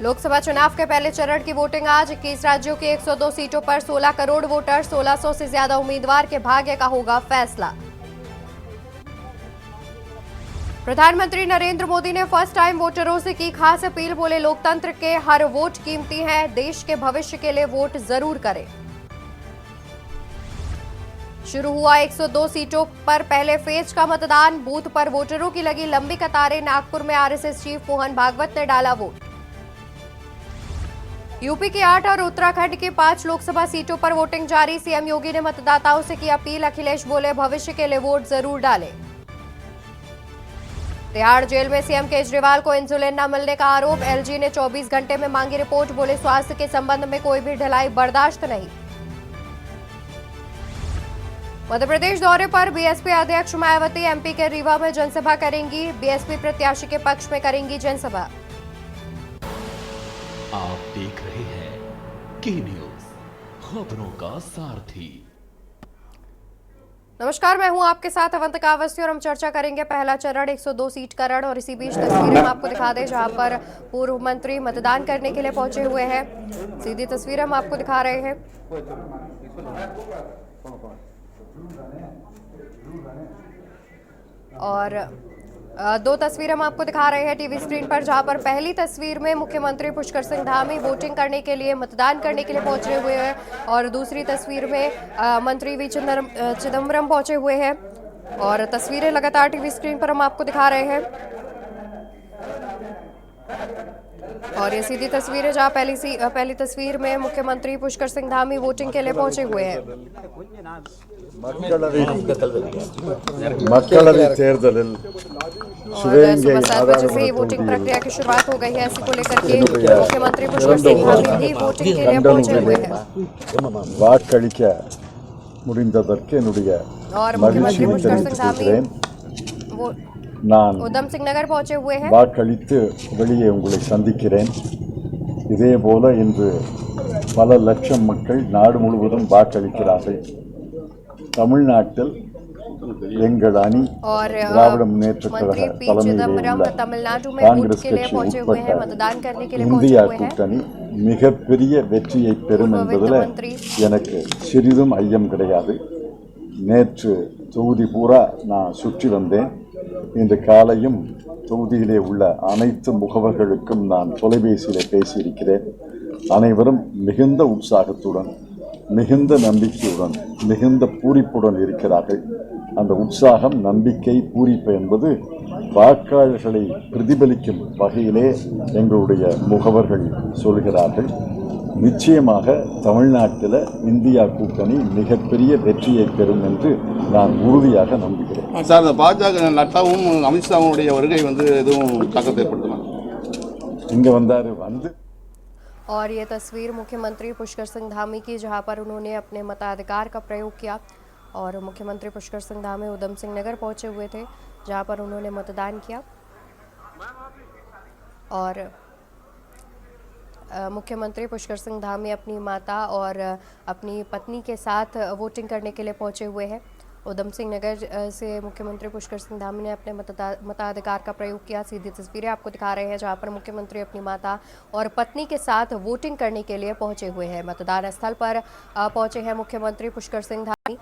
लोकसभा चुनाव के पहले चरण की वोटिंग आज 21 राज्यों की 102 सीटों पर 16 करोड़ वोटर, 1600 से ज्यादा उम्मीदवार के भाग्य का होगा फैसला। प्रधानमंत्री नरेंद्र मोदी ने फर्स्ट टाइम वोटरों से की खास अपील, बोले लोकतंत्र के हर वोट कीमती है, देश के भविष्य के लिए वोट जरूर करें। शुरू हुआ 102 सीटों पर पहले फेज का मतदान, बूथ पर वोटरों की लगी लंबी कतारें, नागपुर में आरएसएस चीफ मोहन भागवत ने डाला वोट। यूपी की 8 और उत्तराखंड की 5 लोकसभा सीटों पर वोटिंग जारी, सीएम योगी ने मतदाताओं से की अपील, अखिलेश बोले भविष्य के लिए वोट जरूर डालें। तिहाड़ जेल में सीएम केजरीवाल को इंसुलिन न मिलने का आरोप, एलजी ने 24 घंटे में मांगी रिपोर्ट, बोले स्वास्थ्य के संबंध में कोई भी ढिलाई बर्दाश्त नहीं। मध्य प्रदेश दौरे पर बीएसपी अध्यक्ष मायावती एमपी के रीवा में जनसभा करेंगी, बीएसपी प्रत्याशी के पक्ष में करेंगी जनसभा। आप देख रहे हैं की न्यूज, खबरों का सारथी। नमस्कार, मैं हूं आपके साथ अवंतिका अवस्थी और हम चर्चा करेंगे पहला चरण 102 सीट का रण। और इसी बीच तस्वीरें हम आपको दिखा दें जहां पर पूर्व मंत्री मतदान करने के लिए पहुंचे हुए हैं। सीधी तस्वीरें हम आपको दिखा रहे हैं। और दो तस्वीरें हम आपको दिखा रहे हैं टीवी स्क्रीन पर, जहां पर पहली तस्वीर में मुख्यमंत्री पुष्कर सिंह धामी वोटिंग करने के लिए, मतदान करने के लिए पहुंचे हुए हैं और दूसरी तस्वीर में मंत्री वी चिदम्बरम पहुंचे हुए हैं। और तस्वीरें लगातार टीवी स्क्रीन पर हम आपको दिखा रहे हैं। और ये सीधी तस्वीरें जहां पहली तस्वीर में मुख्यमंत्री पुष्कर सिंह धामी वोटिंग के लिए पहुंचे हुए हैं। और सुबह 7 बजे से ही वोटिंग प्रक्रिया की शुरुआत हो गई है। इसी को लेकर के मुख्यमंत्री पुष्कर सिंह धामी भी वोटिंग के लिए पहुंचे हुए हैं। और मुख्यमंत्री पुष्कर सिंह धामी उधम सिंह नगर पहुंचे हुए हैं। வாக்களித்து வெளியே உங்களை சந்திக்கிறேன். இதேபோல இன்று பல லட்சம் மக்கள் நாடு முழுவதும் வாக்களிக்கிறார்கள். தமிழ்நாட்டில் எங்கள் அணி திராவிட முன்னேற்ற கழக தலைமையிலே உள்ள காங்கிரஸ் கட்சி உட்பட்ட இந்தியா கூட்டணி மிகப்பெரிய வெற்றியை பெறும் என்பதில் எனக்கு சிறிதும் ஐயம் கிடையாது. நேற்று தொகுதி பூரா நான் சுற்றி வந்தேன். இன்று காலையும் தொகுதியிலே உள்ள அனைத்து முகவர்களுக்கும் நான் தொலைபேசியிலே பேசியிருக்கிறேன். அனைவரும் மிகுந்த உற்சாகத்துடன், மிகுந்த நம்பிக்கையுடன், மிகுந்த பூரிப்புடன் இருக்கிறார்கள். அந்த உற்சாகம், நம்பிக்கை, பூரிப்பு என்பது வாக்காளர்களை பிரதிபலிக்கும் வகையிலே எங்களுடைய முகவர்கள் சொல்கிறார்கள். நிச்சயமாக தமிழ்நாட்டில் இந்தியா கூட்டணி மிகப்பெரிய வெற்றியை பெறும் என்று நான் உறுதியாக நம்புகிறேன். சார், இந்த பாஜக நட்டாவும் அமித்ஷாவுடைய வருகை எதுவும் தாக்கத்தை ஏற்படுத்தலாம்? இங்கே வந்தார் வந்து। और ये तस्वीर मुख्यमंत्री पुष्कर सिंह धामी की, जहां पर उन्होंने अपने मताधिकार का प्रयोग किया। और मुख्यमंत्री पुष्कर सिंह धामी उधम सिंह नगर पहुंचे हुए थे, जहां पर उन्होंने मतदान किया। और मुख्यमंत्री पुष्कर सिंह धामी अपनी माता और अपनी पत्नी के साथ वोटिंग करने के लिए पहुंचे हुए हैं। उधम सिंह नगर से मुख्यमंत्री पुष्कर सिंह धामी ने अपने मताधिकार का प्रयोग किया। सीधी तस्वीरें आपको दिखा रहे हैं जहां पर मुख्यमंत्री अपनी माता और पत्नी के साथ वोटिंग करने के लिए पहुंचे हुए हैं। मतदान स्थल पर पहुंचे हैं मुख्यमंत्री पुष्कर सिंह धामी।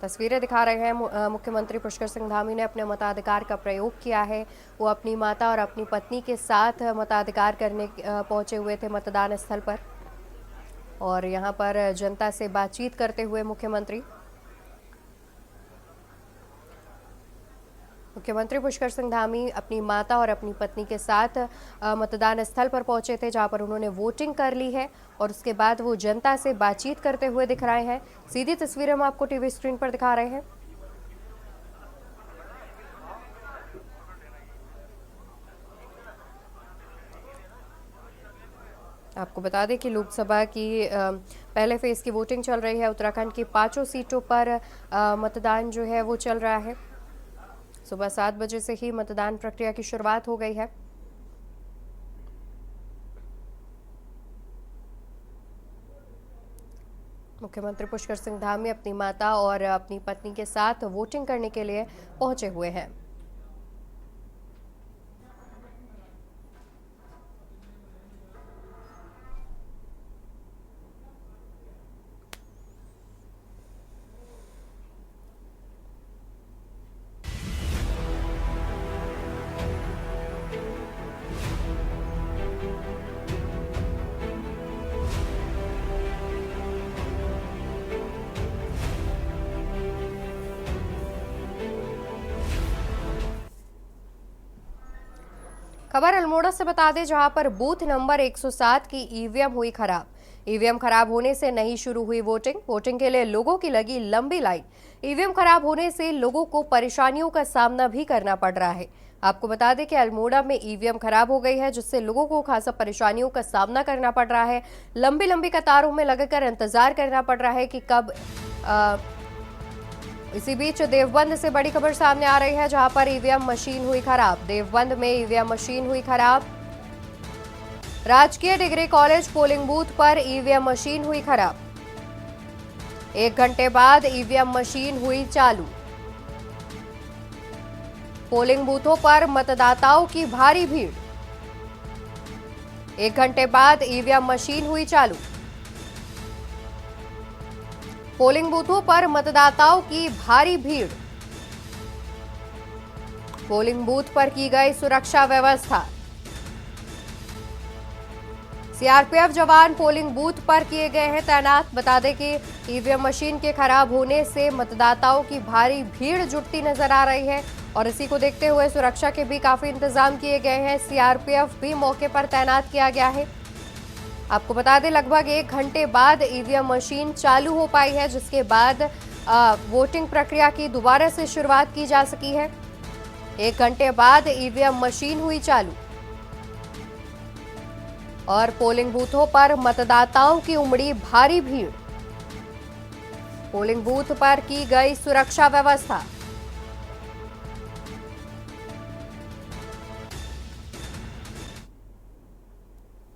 तस्वीरें दिखा रहे हैं मुख्यमंत्री पुष्कर सिंह धामी ने अपने मताधिकार का प्रयोग किया है। वो अपनी माता और अपनी पत्नी के साथ मताधिकार करने पहुंचे हुए थे मतदान स्थल पर। और यहां पर जनता से बातचीत करते हुए मुख्यमंत्री पुष्कर सिंह धामी अपनी माता और अपनी पत्नी के साथ मतदान स्थल पर पहुंचे थे, जहां पर उन्होंने वोटिंग कर ली है और उसके बाद वो जनता से बातचीत करते हुए दिख रहे हैं। सीधी तस्वीरें हम आपको टीवी स्क्रीन पर दिखा रहे हैं। आपको बता दें कि लोकसभा की पहले फेज की वोटिंग चल रही है। उत्तराखंड की 5 सीटों पर मतदान जो है वो चल रहा है। सुबह 7 बजे से ही मतदान प्रक्रिया की शुरुआत हो गई है। मुख्यमंत्री पुष्कर सिंह धामी अपनी माता और अपनी पत्नी के साथ वोटिंग करने के लिए पहुंचे हुए हैं। खबर अल्मोड़ा से बता दें, जहां पर बूथ नंबर 107 की ईवीएम हुई खराब। ईवीएम खराब होने से नहीं शुरू हुई वोटिंग के लिए लोगों की लगी लंबी लाइन। ईवीएम खराब होने से लोगों को परेशानियों का सामना भी करना पड़ रहा है। आपको बता दें कि अल्मोड़ा में ईवीएम खराब हो गई है, जिससे लोगों को खासा परेशानियों का सामना करना पड़ रहा है। लंबी लंबी कतारों में लगकर इंतजार करना पड़ रहा है कि कब इसी बीच देवबंद से बड़ी खबर सामने आ रही है, जहां पर ईवीएम मशीन हुई खराब। देवबंद में ईवीएम मशीन हुई खराब। राजकीय डिग्री कॉलेज पोलिंग बूथ पर ईवीएम मशीन हुई खराब। 1 घंटे बाद ईवीएम मशीन हुई चालू। पोलिंग बूथों पर मतदाताओं की भारी भीड़। 1 घंटे बाद ईवीएम मशीन हुई चालू। पोलिंग बूथों पर मतदाताओं की भारी भीड़। पोलिंग बूथ पर की गई सुरक्षा व्यवस्था। सीआरपीएफ जवान पोलिंग बूथ पर किए गए हैं तैनात। बता दें कि ईवीएम मशीन के खराब होने से मतदाताओं की भारी भीड़ जुटती नजर आ रही है और इसी को देखते हुए सुरक्षा के भी काफी इंतजाम किए गए हैं। सीआरपीएफ भी मौके पर तैनात किया गया है। आपको बता दें, लगभग 1 घंटे बाद ईवीएम मशीन चालू हो पाई है, जिसके बाद वोटिंग प्रक्रिया की दोबारा से शुरुआत की जा सकी है। 1 घंटे बाद ईवीएम मशीन हुई चालू और पोलिंग बूथों पर मतदाताओं की उमड़ी भारी भीड़। पोलिंग बूथ पर की गई सुरक्षा व्यवस्था।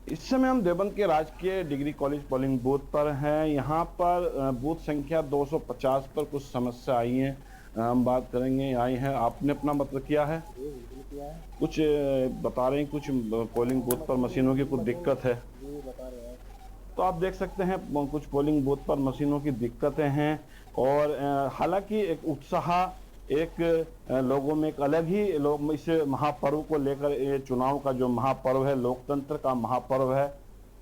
इस समय हम देवबंद के राजकीय डिग्री कॉलेज पोलिंग बूथ पर हैं। यहाँ पर बूथ संख्या 250 पर कुछ समस्या आई है, हम बात करेंगे। आई है, आपने अपना मतलब किया है, कुछ बता रहे हैं, कुछ पोलिंग बूथ पर मशीनों की कुछ दिक्कत है। तो आप देख सकते हैं कुछ पोलिंग बूथ पर मशीनों की दिक्कतें हैं और हालांकि एक उत्साह, एक लोगों में एक अलग ही लोग इस महापर्व को लेकर, ये चुनाव का जो महापर्व है, लोकतंत्र का महापर्व है,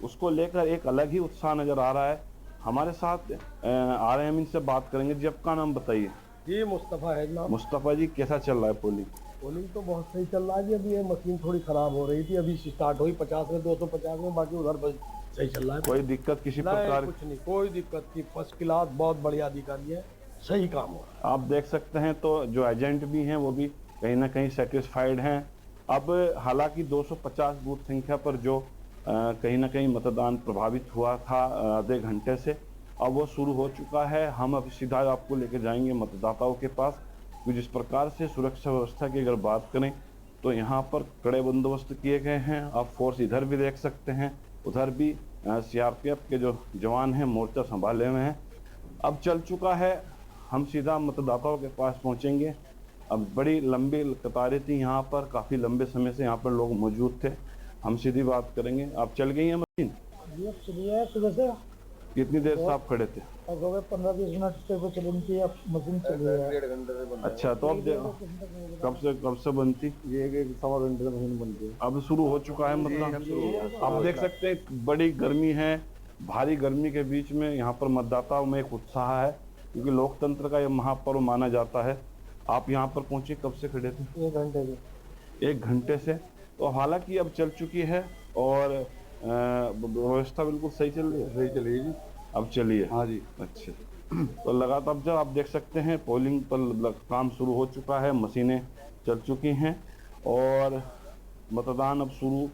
उसको लेकर एक अलग ही उत्साह नजर आ रहा है। हमारे साथ आ रहे हैं, हम इनसे बात करेंगे। जी, आपका नाम बताइए। जी, मुस्तफ़ा है जनाब। मुस्तफ़ा जी, कैसा चल रहा है पोलिंग? पोलिंग तो बहुत सही चल रहा है जी। अभी ये मशीन थोड़ी खराब हो रही थी, अभी स्टार्ट हुई 50 में, 250 में, बाकी उधर बस सही चल रहा है। कोई दिक्कत किसी प्रकार? कुछ नहीं, कोई दिक्कत की, फर्स्ट क्लास, बहुत बढ़िया अधिकारी है, सही काम हो रहा है। आप देख सकते हैं तो जो एजेंट भी हैं वो भी कहीं ना कहीं सेटिस्फाइड हैं। अब हालांकि 250 बूथ संख्या पर जो कहीं ना कहीं मतदान प्रभावित हुआ था आधे घंटे से, अब वो शुरू हो चुका है। हम अब सीधा आपको लेके जाएंगे मतदाताओं के पास। जिस प्रकार से सुरक्षा व्यवस्था की अगर बात करें तो यहाँ पर कड़े बंदोबस्त किए गए हैं। आप फोर्स इधर भी देख सकते हैं, उधर भी सीआरपीएफ के जो जवान हैं मोर्चा संभाले हुए हैं। अब चल चुका है, हम सीधा मतदाताओं के पास पहुंचेंगे। अब बड़ी लंबी कतारें थी यहाँ पर, काफ़ी लंबे समय से यहाँ पर लोग मौजूद थे। हम सीधी बात करेंगे। आप चल गई हैं मशीन? ये सुबह से कितनी देर से आप खड़े थे? अब हो गए 15-20 मिनट से वो चलन की, अब मशीन चल रही है। 1.5 घंटे से बंद। अच्छा, तो अब कब से बनती? ये 1-1.25 घंटे से मशीन बनती है। अब शुरू हो चुका है मतलब। आप देख सकते हैं बड़ी गर्मी है, भारी गर्मी के बीच में यहाँ पर मतदाताओं में एक उत्साह है, क्योंकि लोकतंत्र का यह महापर्व माना जाता है। आप यहाँ पर पहुंचे, कब से खड़े थे? 1 घंटे से। 1 घंटे से। तो हालांकि अब चल चुकी है और व्यवस्था बिल्कुल सही चल रही है। सही चलिए जी। अब चलिए। हाँ जी। अच्छा, तो लगातार जब आप देख सकते हैं पोलिंग पर काम शुरू हो चुका है, मशीनें चल चुकी हैं और मतदान अब शुरू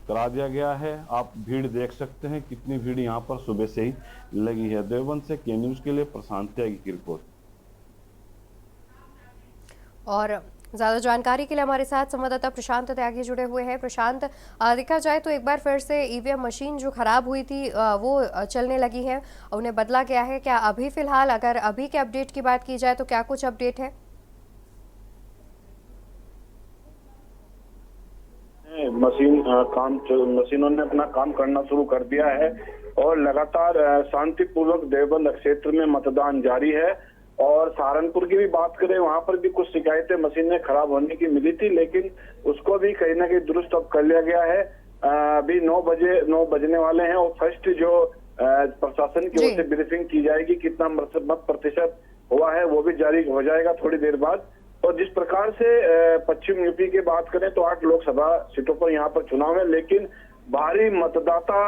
करा दिया गया है। आप भीड़ देख सकते हैं, कितनी भीड़ यहाँ पर सुबह से ही लगी है। देवबंद से के न्यूज़ के लिए प्रशांत त्यागी की रिपोर्ट। और ज़्यादा जानकारी के लिए हमारे साथ संवाददाता प्रशांत त्यागी जुड़े हुए हैं। प्रशांत, देखा जाए तो एक बार फिर से ईवीएम मशीन जो खराब हुई थी वो चलने लगी है, उन्हें बदला गया है क्या? अभी फिलहाल अगर अभी के अपडेट की बात की जाए तो क्या कुछ अपडेट है? मशीनों ने अपना काम करना शुरू कर दिया है और लगातार शांतिपूर्वक देवबंद क्षेत्र में मतदान जारी है। और सहारनपुर की भी बात करें, वहां पर भी कुछ शिकायतें मशीनें खराब होने की मिली थी, लेकिन उसको भी कहीं ना कहीं दुरुस्त अब कर लिया गया है। अभी 9 बजने वाले हैं और फर्स्ट जो प्रशासन की ओर से ब्रीफिंग की जाएगी, कितना मत प्रतिशत हुआ है वो भी जारी हो जाएगा थोड़ी देर बाद। और जिस प्रकार से पश्चिम यूपी की बात करें तो 8 लोकसभा सीटों पर यहाँ पर चुनाव है, लेकिन बाहरी मतदाता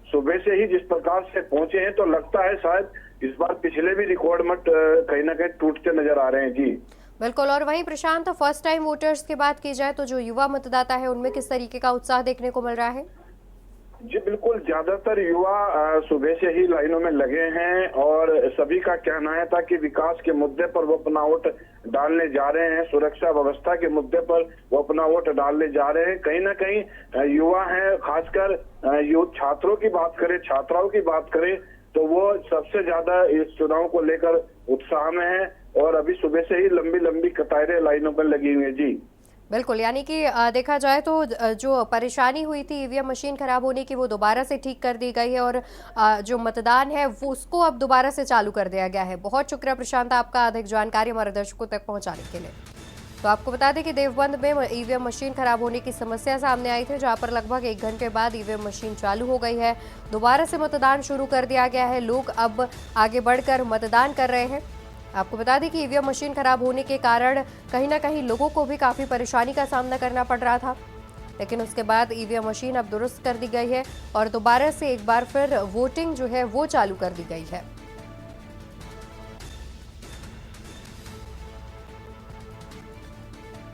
सुबह से ही जिस प्रकार से पहुंचे हैं तो लगता है शायद इस बार पिछले भी रिकॉर्ड मत कहीं ना कहीं टूटते नजर आ रहे हैं। जी बिल्कुल। और वहीं प्रशांत, फर्स्ट टाइम वोटर्स की बात की जाए तो जो युवा मतदाता है उनमें किस तरीके का उत्साह देखने को मिल रहा है? जी बिल्कुल, ज्यादातर युवा सुबह से ही लाइनों में लगे हैं और सभी का कहना है था कि विकास के मुद्दे पर वो अपना वोट डालने जा रहे हैं, सुरक्षा व्यवस्था के मुद्दे पर वो अपना वोट डालने जा रहे हैं। कहीं ना कहीं युवा हैं, खासकर यूथ छात्रों की बात करें, छात्राओं की बात करें तो वो सबसे ज्यादा इस चुनाव को लेकर उत्साह में है और अभी सुबह से ही लंबी लंबी कतारें लाइनों पर लगी हुई है। जी बिल्कुल, यानी कि देखा जाए तो जो परेशानी हुई थी ईवीएम मशीन खराब होने की वो दोबारा से ठीक कर दी गई है और जो मतदान है वो उसको अब दोबारा से चालू कर दिया गया है। बहुत शुक्रिया प्रशांत आपका अधिक जानकारी हमारे दर्शकों तक पहुंचाने के लिए। तो आपको बता दें कि देवबंद में ईवीएम मशीन खराब होने की समस्या सामने आई थी, जहां पर लगभग 1 घंटे बाद ईवीएम मशीन चालू हो गई है, दोबारा से मतदान शुरू कर दिया गया है, लोग अब आगे बढ़कर मतदान कर रहे हैं। आपको बता दें कि ईवीएम मशीन खराब होने के कारण कहीं ना कहीं लोगों को भी काफ़ी परेशानी का सामना करना पड़ रहा था, लेकिन उसके बाद ईवीएम मशीन अब दुरुस्त कर दी गई है और दोबारा से एक बार फिर वोटिंग जो है वो चालू कर दी गई है।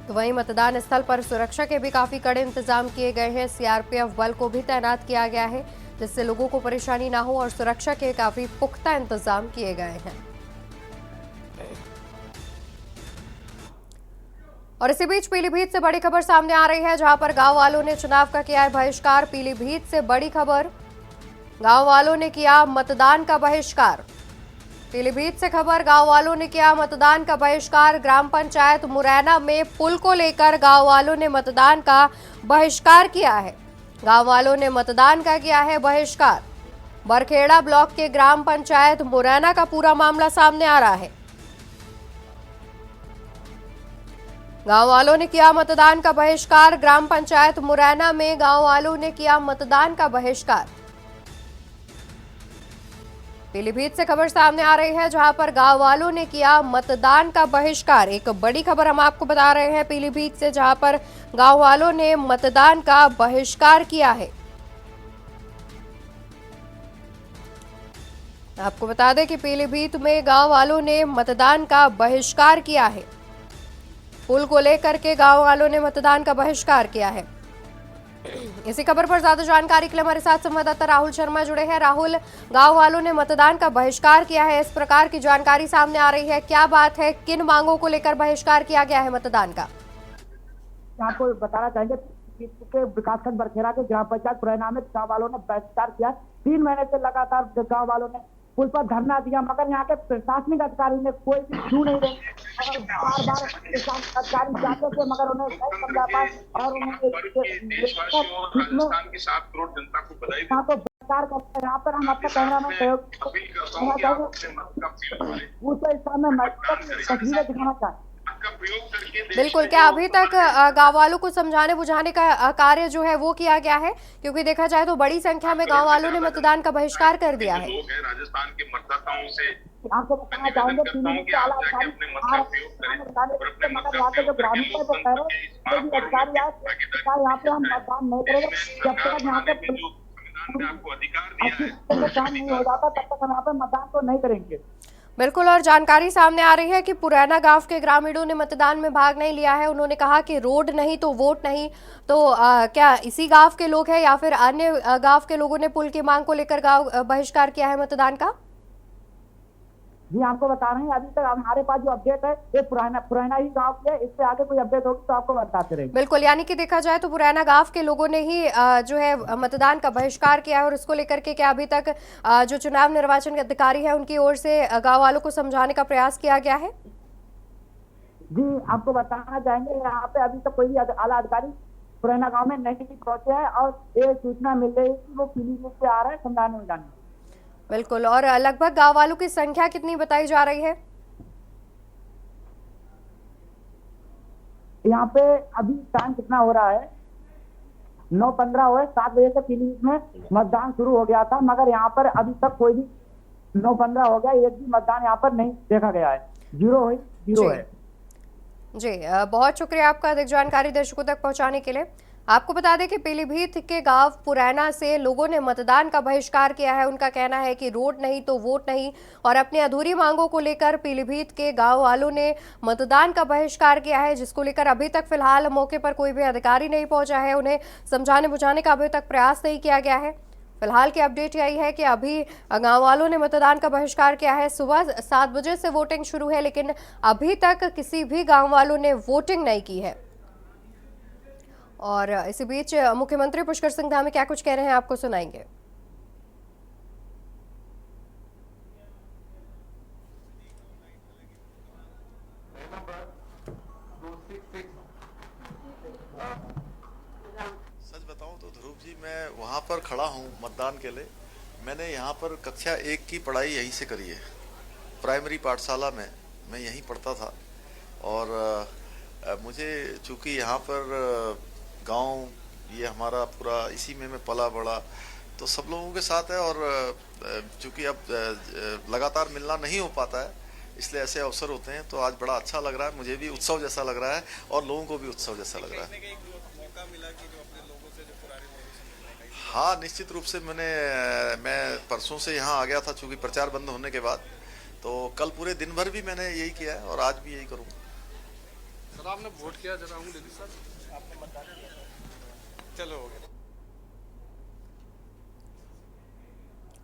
तो वहीं मतदान स्थल पर सुरक्षा के भी काफ़ी कड़े इंतजाम किए गए हैं। सीआरपीएफ बल को भी तैनात किया गया है, जिससे लोगों को परेशानी ना हो और सुरक्षा के काफ़ी पुख्ता इंतजाम किए गए हैं। और इसी बीच पीलीभीत से बड़ी खबर सामने आ रही है, जहां पर गांव वालों ने चुनाव का किया है बहिष्कार। पीलीभीत से बड़ी खबर, गांव वालों ने किया मतदान का बहिष्कार। पीलीभीत से खबर, गांव वालों ने किया मतदान का बहिष्कार। ग्राम पंचायत मुरैना में पुल को लेकर गांव वालों ने मतदान का बहिष्कार किया है। गांव वालों ने मतदान का किया है बहिष्कार। बरखेड़ा ब्लॉक के ग्राम पंचायत मुरैना का पूरा मामला सामने आ रहा है। गांव वालों ने किया मतदान का बहिष्कार। ग्राम पंचायत मुरैना में गांव वालों ने किया मतदान का बहिष्कार। पीलीभीत से खबर सामने आ रही है, जहां पर गांव वालों ने किया मतदान का बहिष्कार। एक बड़ी खबर हम आपको बता रहे हैं पीलीभीत से, जहां पर गांव वालों ने मतदान का बहिष्कार किया है। आपको बता दें कि पीलीभीत में गांव वालों ने मतदान का बहिष्कार किया है। पुल को लेकर के गांव वालों ने मतदान का बहिष्कार किया है। इसी खबर पर ज्यादा जानकारी के लिए हमारे साथ संवाददाता राहुल शर्मा जुड़े हैं। राहुल, गांव वालों ने मतदान का बहिष्कार किया है, इस प्रकार की जानकारी सामने आ रही है, क्या बात है, किन मांगों को लेकर बहिष्कार किया गया है मतदान का? आपको बताना चाहेंगे के विकासखंड बरखेड़ा के ग्राम पंचायत मुरैना में गाँव वालों ने बहिष्कार किया। 3 महीने से लगातार गाँव वालों ने पुल पर धरना दिया, मगर यहाँ के प्रशासनिक अधिकारी ने कोई भी क्यों नहीं रहे और बार बार अधिकारी जाते थे मगर उन्हें नहीं समझा पाए और उन्हें बहिष्कार करते। यहाँ पर हम अपने कैमरा में प्रयोग उस स्थान में तस्वीरें दिखाना चाहते। बिल्कुल, क्या अभी तक गांव वालों को समझाने बुझाने का कार्य जो है वो किया गया है? क्योंकि देखा जाए तो बड़ी संख्या में गांव वालों ने मतदान का बहिष्कार कर दिया है। राजस्थान के मतदाताओं से आपको बताना चाहेंगे जो ग्रामीण है वो कह रहे हैं अधिकारी यहाँ पे हम मतदान नहीं करेंगे जब तक यहाँ पे काम नहीं हो जाता, तब तक हम यहाँ पे मतदान तो नहीं करेंगे। बिल्कुल, और जानकारी सामने आ रही है कि पुरैना गांव के ग्रामीणों ने मतदान में भाग नहीं लिया है। उन्होंने कहा कि रोड नहीं तो वोट नहीं। तो क्या इसी गांव के लोग हैं या फिर अन्य गांव के लोगों ने पुल की मांग को लेकर गांव बहिष्कार किया है मतदान का? जी आपको बता रहे हैं, अभी तक हमारे पास जो अपडेट है ये पुराना ही गांव की है। इससे आगे कोई अपडेट होगी तो आपको बताते रहेंगे। बिल्कुल, यानी कि देखा जाए तो पुराना गांव के लोगों ने ही जो है मतदान का बहिष्कार किया है, और इसको लेकर के क्या अभी तक जो चुनाव निर्वाचन के अधिकारी है उनकी ओर से गांव वालों को समझाने का प्रयास किया गया है? जी आपको बताना चाहेंगे, यहाँ पे अभी तक कोई भी आला अधिकारी पुराना गांव में नहीं पहुंचे हैं, और ये सूचना मिल रही है कि वो पीलीभीत से आ रहे हैं समझाने उजाने। बिल्कुल, और लगभग गांव वालों की संख्या कितनी बताई जा रही है? यहाँ पे अभी टाइम कितना हो रहा है, 9:15 हो रहा है। 7 बजे से पीलीभीत में मतदान शुरू हो गया था, मगर यहाँ पर अभी तक कोई भी 9:15 हो गया, एक भी मतदान यहाँ पर नहीं देखा गया है। जीरो है। जी बहुत शुक्रिया आपका अधिक जानकारी दर्शकों तक पहुंचाने के लिए। आपको बता दें कि पीलीभीत के गांव पुरैना से लोगों ने मतदान का बहिष्कार किया है। उनका कहना है कि रोड नहीं तो वोट नहीं, और अपनी अधूरी मांगों को लेकर पीलीभीत के गांव वालों ने मतदान का बहिष्कार किया है, जिसको लेकर अभी तक फिलहाल मौके पर कोई भी अधिकारी नहीं पहुंचा है। उन्हें समझाने बुझाने का अभी तक प्रयास नहीं किया गया है। फिलहाल की अपडेट यही है कि अभी गांव वालों ने मतदान का बहिष्कार किया है। सुबह 7 बजे से वोटिंग शुरू है, लेकिन अभी तक किसी भी गांव वालों ने वोटिंग नहीं की है। और इसी बीच मुख्यमंत्री पुष्कर सिंह धामी क्या कुछ कह रहे हैं आपको सुनाएंगे। सच बताऊं तो ध्रुव जी, मैं वहाँ पर खड़ा हूँ मतदान के लिए। मैंने यहाँ पर कक्षा 1 की पढ़ाई यहीं से करी है। प्राइमरी पाठशाला में मैं यहीं पढ़ता था, और मुझे चूँकि यहाँ पर गांव ये हमारा पूरा इसी में मैं पला बड़ा, तो सब लोगों के साथ है। और चूँकि अब लगातार मिलना नहीं हो पाता है, इसलिए ऐसे अवसर होते हैं, तो आज बड़ा अच्छा लग रहा है। मुझे भी उत्सव जैसा लग रहा है, और लोगों को भी उत्सव जैसा लग रहा है। हाँ, निश्चित रूप से मैं परसों से यहाँ आ गया था, चूँकि प्रचार बंद होने के बाद। तो कल पूरे दिन भर भी मैंने यही किया है, और आज भी यही करूँगा। सर आपने वोट किया, जरा हूँ दीदी सर, आपने मतदान किया, चलो हो गया।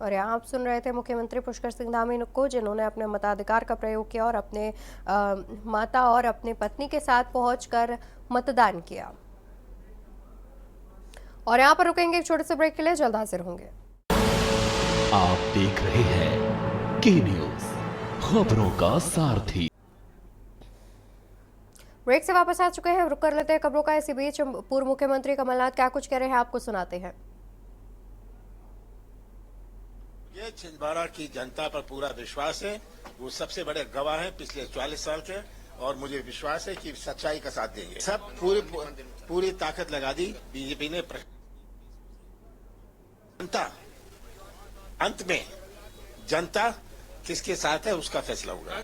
और यहाँ आप सुन रहे थे मुख्यमंत्री पुष्कर सिंह धामी को, जिन्होंने अपने मताधिकार का प्रयोग किया और अपने माता और अपने पत्नी के साथ पहुंचकर मतदान किया। और यहाँ पर रुकेंगे एक छोटे से ब्रेक के लिए, जल्द हाजिर होंगे। आप देख रहे हैं के न्यूज, खबरों का सारथी। ब्रेक से वापस आ चुके हैं, रुक कर लेते हैं खबरों का। इसी बीच पूर्व मुख्यमंत्री कमलनाथ क्या कुछ कह रहे हैं आपको सुनाते हैं। ये छिंदवाड़ा की जनता पर पूरा विश्वास है, वो सबसे बड़े गवाह हैं पिछले 40 साल के, और मुझे विश्वास है कि सच्चाई का साथ देंगे। सब पूरी ताकत लगा दी बीजेपी ने। जनता अंत में जनता किसके साथ है उसका फैसला होगा।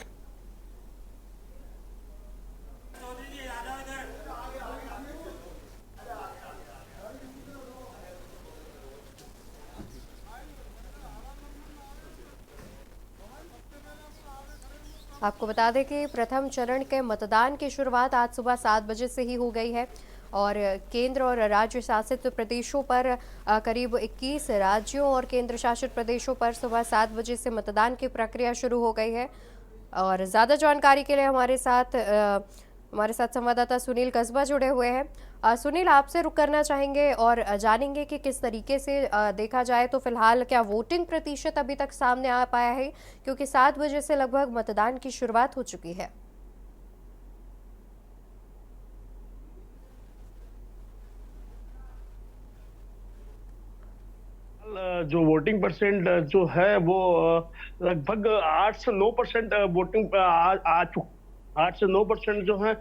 आपको बता दें कि प्रथम चरण के मतदान की शुरुआत आज सुबह 7 बजे से ही हो गई है, और केंद्र और राज्य शासित प्रदेशों पर करीब 21 राज्यों और केंद्र शासित प्रदेशों पर सुबह 7 बजे से मतदान की प्रक्रिया शुरू हो गई है। और ज़्यादा जानकारी के लिए हमारे साथ संवाददाता सुनील कस्बा जुड़े हुए हैं। सुनील, आपसे रुक करना चाहेंगे और जानेंगे कि किस तरीके से देखा जाए तो फिलहाल क्या वोटिंग प्रतिशत अभी तक सामने आ पाया है, क्योंकि 7 बजे से लगभग मतदान की शुरुआत हो चुकी है। जो वोटिंग परसेंट जो है वो लगभग 8 से 9% वोटिंग 8 से 9% जो है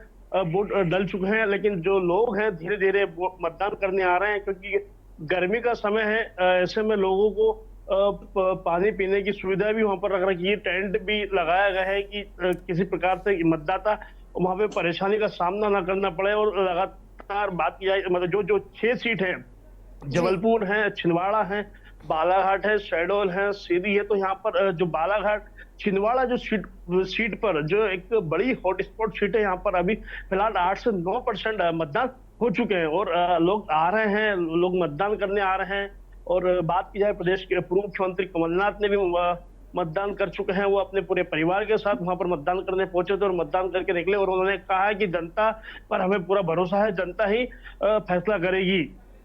वोट डल चुके हैं। लेकिन जो लोग हैं धीरे धीरे मतदान करने आ रहे हैं, क्योंकि गर्मी का समय है। ऐसे में लोगों को पानी पीने की सुविधा भी वहां पर रख रखी है। टेंट भी लगाया गया है कि किसी प्रकार से मतदाता वहां पे परेशानी का सामना ना करना पड़े। और लगातार बात की जाए, मतलब जो 6 सीट है, जबलपुर है, छिंदवाड़ा है, बालाघाट है, शहडोल है, सीधी है। तो यहाँ पर जो बालाघाट छिंदवाड़ा जो सीट पर जो एक बड़ी हॉटस्पॉट सीट है, यहाँ पर अभी फिलहाल 8 से 9% मतदान हो चुके हैं, और लोग आ रहे हैं, लोग मतदान करने आ रहे हैं। और बात की जाए प्रदेश के पूर्व मुख्यमंत्री कमलनाथ ने भी मतदान कर चुके हैं, वो अपने पूरे परिवार के साथ वहां पर मतदान करने पहुंचे थे और मतदान करके निकले और उन्होंने कहा है कि जनता पर हमें पूरा भरोसा है, जनता ही फैसला करेगी।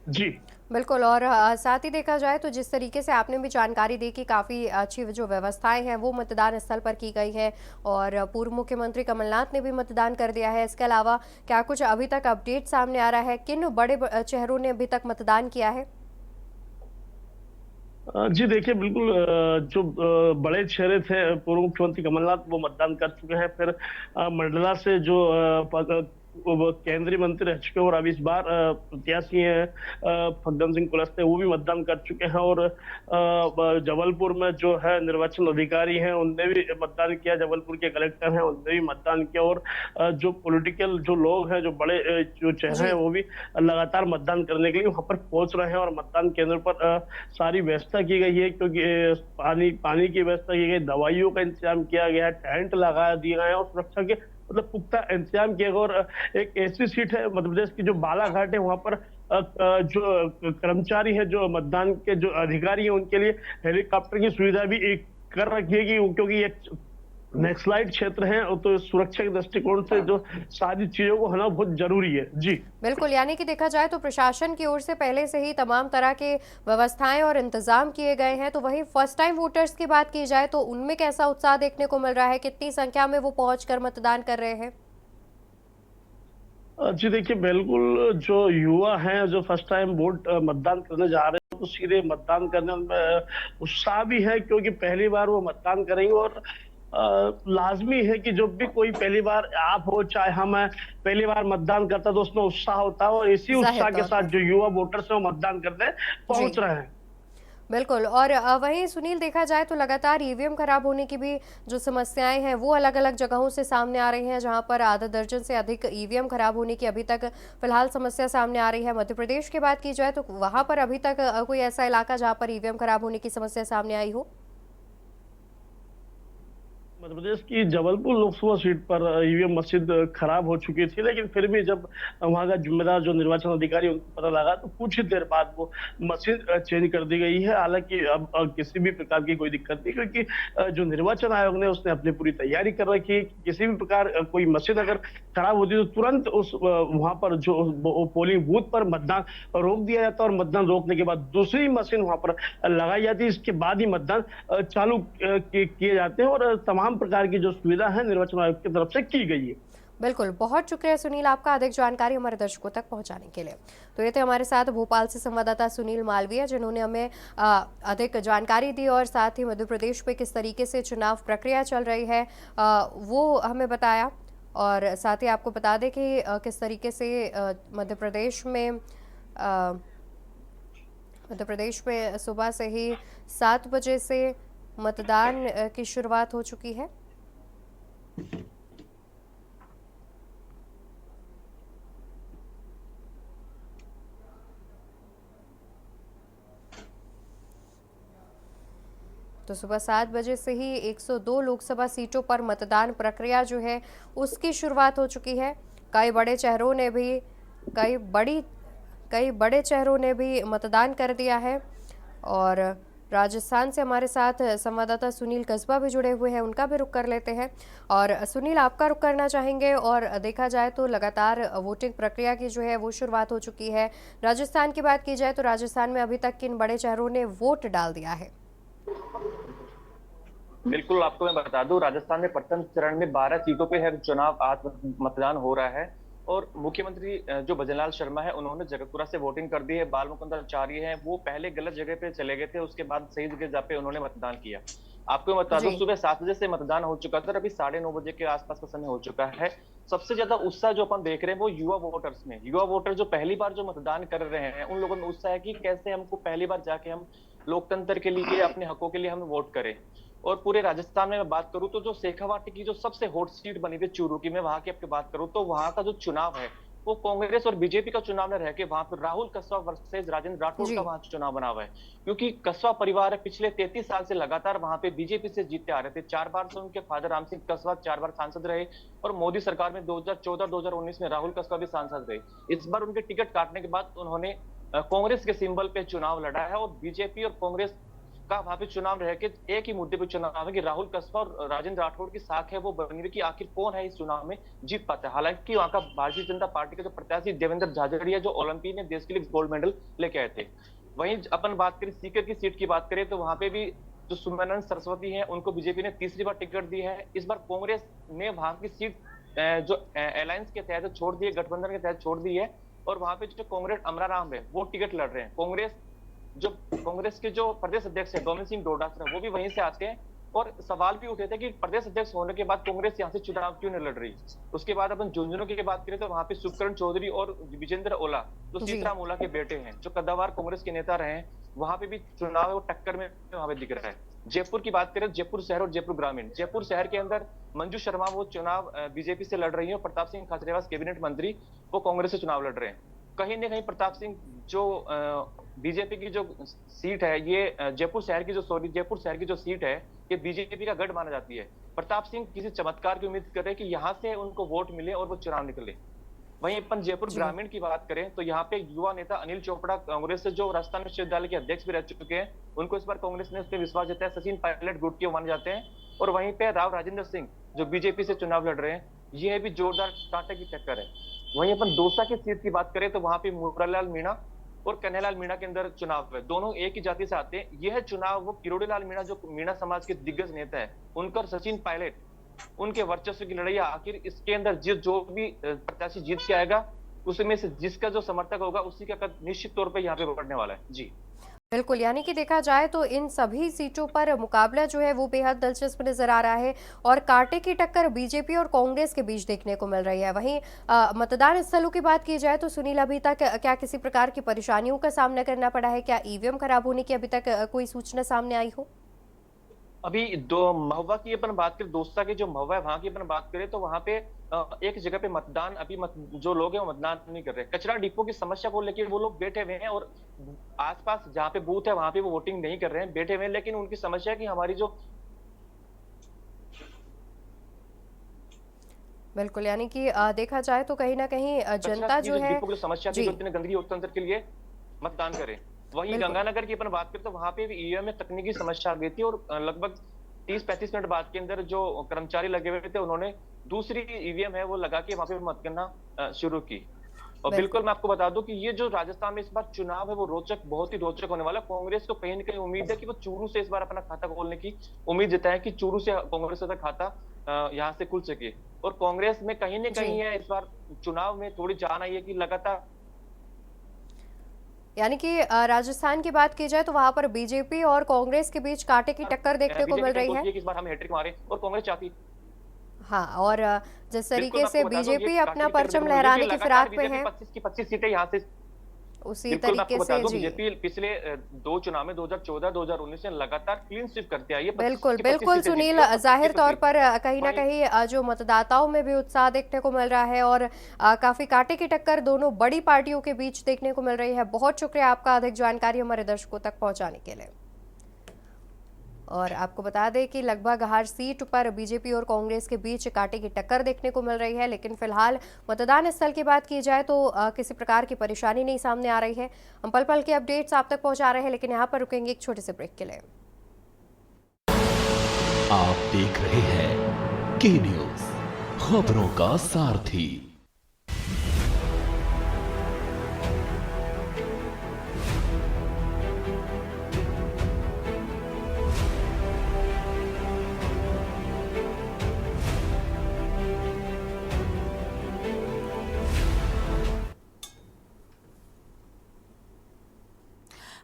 जी बिल्कुल। और साथ ही देखा जाए तो जिस तरीके से आपने भी जानकारी दी कि काफ़ी अच्छी जो व्यवस्थाएं हैं वो मतदान स्थल पर की गई है और पूर्व मुख्यमंत्री कमलनाथ ने भी मतदान कर दिया है। इसके अलावा क्या कुछ अभी तक अपडेट सामने आ रहा है, किन बड़े चेहरों ने अभी तक मतदान किया है? जी देखिए, बिल्कुल जो बड़े चेहरे थे पूर्व मुख्यमंत्री कमलनाथ वो मतदान कर चुके हैं। फिर मंडला से जो वो केंद्रीय मंत्री रह चुके हैं और अब इस बार प्रत्याशी हैं फग्गन सिंह कुलस्ते, वो भी मतदान कर चुके हैं। और जबलपुर में जो है निर्वाचन अधिकारी हैं उनने भी मतदान किया, जबलपुर के कलेक्टर हैं उनने भी मतदान किया। और जो पॉलिटिकल जो लोग हैं, जो बड़े जो चेहरे हैं, वो भी लगातार मतदान करने के लिए वहां पर पहुंच रहे हैं और मतदान केंद्र पर सारी व्यवस्था की गई है, क्योंकि पानी की व्यवस्था की गई, दवाइयों का इंतजाम किया गया है, टेंट लगा दिए गए हैं और सुरक्षा के मतलब पुख्ता इंतजाम किया गया। और एक ऐसी सीट है मध्य प्रदेश की जो बालाघाट है, वहां पर जो कर्मचारी है, जो मतदान के जो अधिकारी है, उनके लिए हेलीकॉप्टर की सुविधा भी एक कर रखी है, क्योंकि ये नक्सलाइट क्षेत्र है तो सुरक्षा के दृष्टिकोण से जो सारी चीजों को होना बहुत जरूरी है। जी बिल्कुल, यानी कि देखा जाए तो प्रशासन की ओर से पहले से ही तमाम तरह के व्यवस्थाएं और इंतजाम किए गए हैं। तो वहीं फर्स्ट टाइम वोटर्स की बात की जाए तो उनमें कैसा उत्साह देखने को मिल रहा है, कितनी संख्या में वो पहुंचकर मतदान कर रहे हैं? जी देखिए, बिल्कुल जो युवा हैं जो फर्स्ट टाइम वोट मतदान करने जा रहे हैं तो सीधे मतदान करने में उत्साह भी है, क्योंकि पहली बार वो मतदान करेंगे। और लाजमी है कि जब भी कोई पहली बार आप हो चाहे हम है पहली बार मतदान करता तो उसमें उत्साह होता है और इसी उत्साह के साथ जो युवा वोटर्स है वो मतदान करने पहुंच रहे हैं। बिल्कुल। और वहीं सुनील देखा जाए तो लगातार ईवीएम खराब होने की भी जो समस्याएं हैं वो अलग अलग जगहों से सामने आ रही हैं, जहां पर आधा दर्जन से अधिक ईवीएम खराब होने की अभी तक फिलहाल समस्या सामने आ रही है। मध्य प्रदेश की बात की जाए तो वहां पर अभी तक कोई ऐसा इलाका जहां पर ईवीएम खराब होने की समस्या सामने आई हो? मध्य प्रदेश की जबलपुर लोकसभा सीट पर ईवीएम मशीन खराब हो चुकी थी, लेकिन फिर भी जब वहां का जिम्मेदार जो निर्वाचन अधिकारी उनको पता लगा तो कुछ ही देर बाद वो मशीन चेंज कर दी गई है। हालांकि अब किसी भी प्रकार की कोई दिक्कत नहीं, क्योंकि जो निर्वाचन आयोग ने उसने अपनी पूरी तैयारी कर रखी है। किसी भी प्रकार कोई मशीन अगर खराब होती तो तुरंत उस वहां पर जो पोलिंग बूथ पर मतदान रोक दिया जाता और मतदान रोकने के बाद दूसरी मशीन वहां पर लगाई जाती है। इसके बाद ही मतदान चालू किए जाते हैं और तमाम प्रकार की जो सुविधा है निर्वाचन आयोग की तरफ से की गई है। बिल्कुल, बहुत शुक्रिया सुनील आपका अधिक जानकारी हमारे दर्शकों तक पहुंचाने के लिए। तो ये थे हमारे साथ भोपाल से संवाददाता सुनील मालवीय, जिन्होंने हमें अधिक जानकारी दी और साथ ही मध्य प्रदेश में किस तरीके से चुनाव प्रक्रिया चल रही है वो हमें बताया। और साथ ही आपको बता दें कि किस तरीके से मध्य प्रदेश में सुबह से ही 7 बजे से मतदान की शुरुआत हो चुकी है। तो सुबह 7 बजे से ही 102 लोकसभा सीटों पर मतदान प्रक्रिया जो है उसकी शुरुआत हो चुकी है। कई बड़े चेहरों ने भी मतदान कर दिया है। और राजस्थान से हमारे साथ संवाददाता सुनील कस्बा भी जुड़े हुए हैं, उनका भी रुख कर लेते हैं। और सुनील, आपका रुख करना चाहेंगे। और देखा जाए तो लगातार वोटिंग प्रक्रिया की जो है वो शुरुआत हो चुकी है। राजस्थान की बात की जाए तो राजस्थान में अभी तक किन बड़े चेहरों ने वोट डाल दिया है? बिल्कुल, आपको मैं बता दूं, राजस्थान में प्रथम चरण में 12 सीटों पे है चुनाव, आज मतदान हो रहा है। और मुख्यमंत्री जो भजनलाल शर्मा है उन्होंने जगतपुरा से वोटिंग कर दी है। बाल मुकुंद आचार्य हैं, वो पहले गलत जगह पे चले गए थे, उसके बाद सही जगह जाके उन्होंने मतदान किया। आपको बता दूं, सुबह 7 बजे से मतदान हो चुका था, अभी 9:30 बजे के आसपास का समय हो चुका है। सबसे ज्यादा उत्साह जो अपन देख रहे हैं वो युवा वोटर्स में, युवा वोटर जो पहली बार जो मतदान कर रहे हैं उन लोगों में उत्साह है कि कैसे हमको पहली बार जाके हम लोकतंत्र के लिए, अपने हकों के लिए हम वोट करें। और पूरे राजस्थान में मैं बात करूं तो जो शेखावाटी की जो सबसे हॉट सीट बनी हुई चूरू की, मैं वहां की आपकी बात करूं तो वहां का जो चुनाव है वो कांग्रेस और बीजेपी का चुनाव न रह के वहां पर राहुल कस्वा वर्सेस राजेंद्र राठौड़ का वहां चुनाव बना हुआ है। क्योंकि कस्वा परिवार है, पिछले 33 साल से लगातार वहां पे बीजेपी से जीतते आ रहे थे। 4 बार से उनके फादर राम सिंह कस्वा 4 बार सांसद रहे और मोदी सरकार में 2014-2019 में राहुल कस्वा भी सांसद रहे। इस बार उनके टिकट काटने के बाद उन्होंने कांग्रेस के सिंबल पे चुनाव लड़ा है और बीजेपी और कांग्रेस का वहां पे चुनाव रह के एक ही मुद्दे पे चुनाव है कि राहुल कस्बा और राजेंद्र राठौड़ की साख है वो बनी हुई कि आखिर कौन है इस चुनाव में जीत पाता है। हालांकि वहां का भारतीय जनता पार्टी के जो प्रत्याशी देवेंद्र झाझड़िया जो ओलंपिक में देश के लिए गोल्ड मेडल लेके आए थे। वहीं अपन बात करें सीकर की सीट की बात करें तो वहां पे भी जो सुमनानंद सरस्वती है उनको बीजेपी ने तीसरी बार टिकट दी है। इस बार कांग्रेस ने वहां की सीट जो अलायंस के तहत छोड़ दी है, गठबंधन के तहत छोड़ दी है और वहां पे जो कांग्रेस अमराराम है वो टिकट लड़ रहे हैं। कांग्रेस के जो प्रदेश अध्यक्ष है गोविंद सिंह डोटासरा वो भी वहीं से आते हैं और सवाल भी उठे थे कि प्रदेश अध्यक्ष होने के बाद कांग्रेस यहाँ से चुनाव क्यों नहीं लड़ रही। उसके बाद अपन झुंझुनू की बात करें तो वहां पे सुखकरण चौधरी और विजेंद्र ओला जो सीताराम ओला के बेटे हैं जो कद्दावार कांग्रेस के नेता रहे हैं, वहां पे भी चुनाव वो टक्कर में वहां पे दिख रहा है। जयपुर की बात करें, जयपुर शहर और जयपुर ग्रामीण, जयपुर शहर के अंदर मंजू शर्मा वो चुनाव बीजेपी से लड़ रही है, प्रताप सिंह खाचरियावास कैबिनेट मंत्री वो कांग्रेस से चुनाव लड़ रहे हैं। कहीं ना कहीं प्रताप सिंह जो बीजेपी की जो सीट है ये जयपुर शहर की जो सीट है ये बीजेपी का गढ़ माना जाती है। प्रताप सिंह किसी चमत्कार की उम्मीद कर रहे हैं कि यहाँ से उनको वोट मिले और वो चुनाव निकले। वहीं अपन जयपुर ग्रामीण की बात करें तो यहाँ पे युवा नेता अनिल चोपड़ा कांग्रेस से जो राजस्थान विश्वविद्यालय के अध्यक्ष भी रह चुके हैं, उनको इस बार कांग्रेस ने उस पर विश्वास जताया। सचिन पायलट गुट के माने जाते हैं। और वहीं पे राव राजेंद्र सिंह जो बीजेपी से चुनाव लड़ रहे हैं, यह भी जोरदार कांटे की टक्कर है। वहीं अपन दौसा की सीट की बात करें तो वहां पे मुरारलाल मीणा और कन्हैयालाल मीणा के अंदर चुनाव है, दोनों एक ही जाति से आते हैं। यह चुनाव वो किरोड़ीलाल मीणा जो मीणा समाज के दिग्गज नेता है उनका सचिन पायलट उनके वर्चस्व की लड़ाई। आखिर इसके अंदर जो भी प्रत्याशी जीत के आएगा उसमें से जिसका जो समर्थक होगा उसी का कद निश्चित तौर पे यहाँ पे बढ़ने वाला है। जी बिल्कुल, यानी कि देखा जाए तो इन सभी सीटों पर मुकाबला जो है वो बेहद दिलचस्प नजर आ रहा है और कांटे की टक्कर बीजेपी और कांग्रेस के बीच देखने को मिल रही है। वहीं मतदान स्थलों की बात की जाए तो सुनील, अभी तक क्या किसी प्रकार की परेशानियों का सामना करना पड़ा है? क्या ईवीएम खराब होने की अभी तक कोई सूचना सामने आई हो? अभी दो महुआ की अपन बात करें, दोस्ता के जो महुआ है वहां की अपन बात करें तो वहां पे एक जगह पे मतदान जो लोग हैं वो मतदान नहीं कर रहे। कचरा डिपो की समस्या को लेकर वो लोग बैठे हुए हैं और आसपास जहाँ पे बूथ है वहां पे वो वोटिंग नहीं कर रहे हैं, बैठे हुए हैं। लेकिन उनकी समस्या है कि हमारी जो बिल्कुल, यानी कि देखा जाए तो कहीं ना कहीं जनता जो है समस्या थी गंदगी लोकतंत्र के लिए मतदान करे। वहीं गंगानगर की अपन बात करें तो वहां पे भी ईवीएम में तकनीकी समस्या आ गई थी और लगभग 30-35 मिनट बाद के अंदर जो कर्मचारी लगे हुए थे उन्होंने दूसरी ईवीएम है वो लगा के वहां पे मतगणना शुरू की। और बिल्कुल मैं आपको बता दूं कि ये जो राजस्थान में इस बार चुनाव है वो बहुत ही रोचक होने वाला। कांग्रेस को कहीं ना कहीं उम्मीद है कि वो चूरू से इस बार अपना खाता खोलने की उम्मीद जताए कि चूरू से कांग्रेस का खाता यहाँ से खुल सके। और कांग्रेस में कहीं ना कहीं है इस बार चुनाव में थोड़ी जान आई है कि लगातार, यानी कि राजस्थान की बात की जाए तो वहां पर बीजेपी और कांग्रेस के बीच कांटे की टक्कर देखने को मिल रही है। इस बार हम हैट्रिक मारे और कांग्रेस चाहती। हाँ, और जिस तरीके से बीजेपी अपना परचम लहराने की फिराक में है, 25 की 25 सीटें यहाँ से उसी तरीके से बीजेपी पिछले दो चुनाव में 2014-2019 से लगातार क्लीन स्वीप करते आई है। बिल्कुल सुनील, जाहिर तौर पर कहीं ना कहीं जो मतदाताओं में भी उत्साह देखने को मिल रहा है और काफी कांटे की टक्कर दोनों बड़ी पार्टियों के बीच देखने को मिल रही है। बहुत शुक्रिया आपका अधिक जानकारी हमारे दर्शकों तक पहुंचाने के लिए। और आपको बता दें कि लगभग हर सीट पर बीजेपी और कांग्रेस के बीच कांटे की टक्कर देखने को मिल रही है, लेकिन फिलहाल मतदान स्थल की बात की जाए तो किसी प्रकार की परेशानी नहीं सामने आ रही है। हम पल पल के अपडेट्स आप तक पहुंचा रहे हैं, लेकिन यहां पर रुकेंगे एक छोटे से ब्रेक के लिए। आप देख रहे हैं के न्यूज, खबरों का सारथी।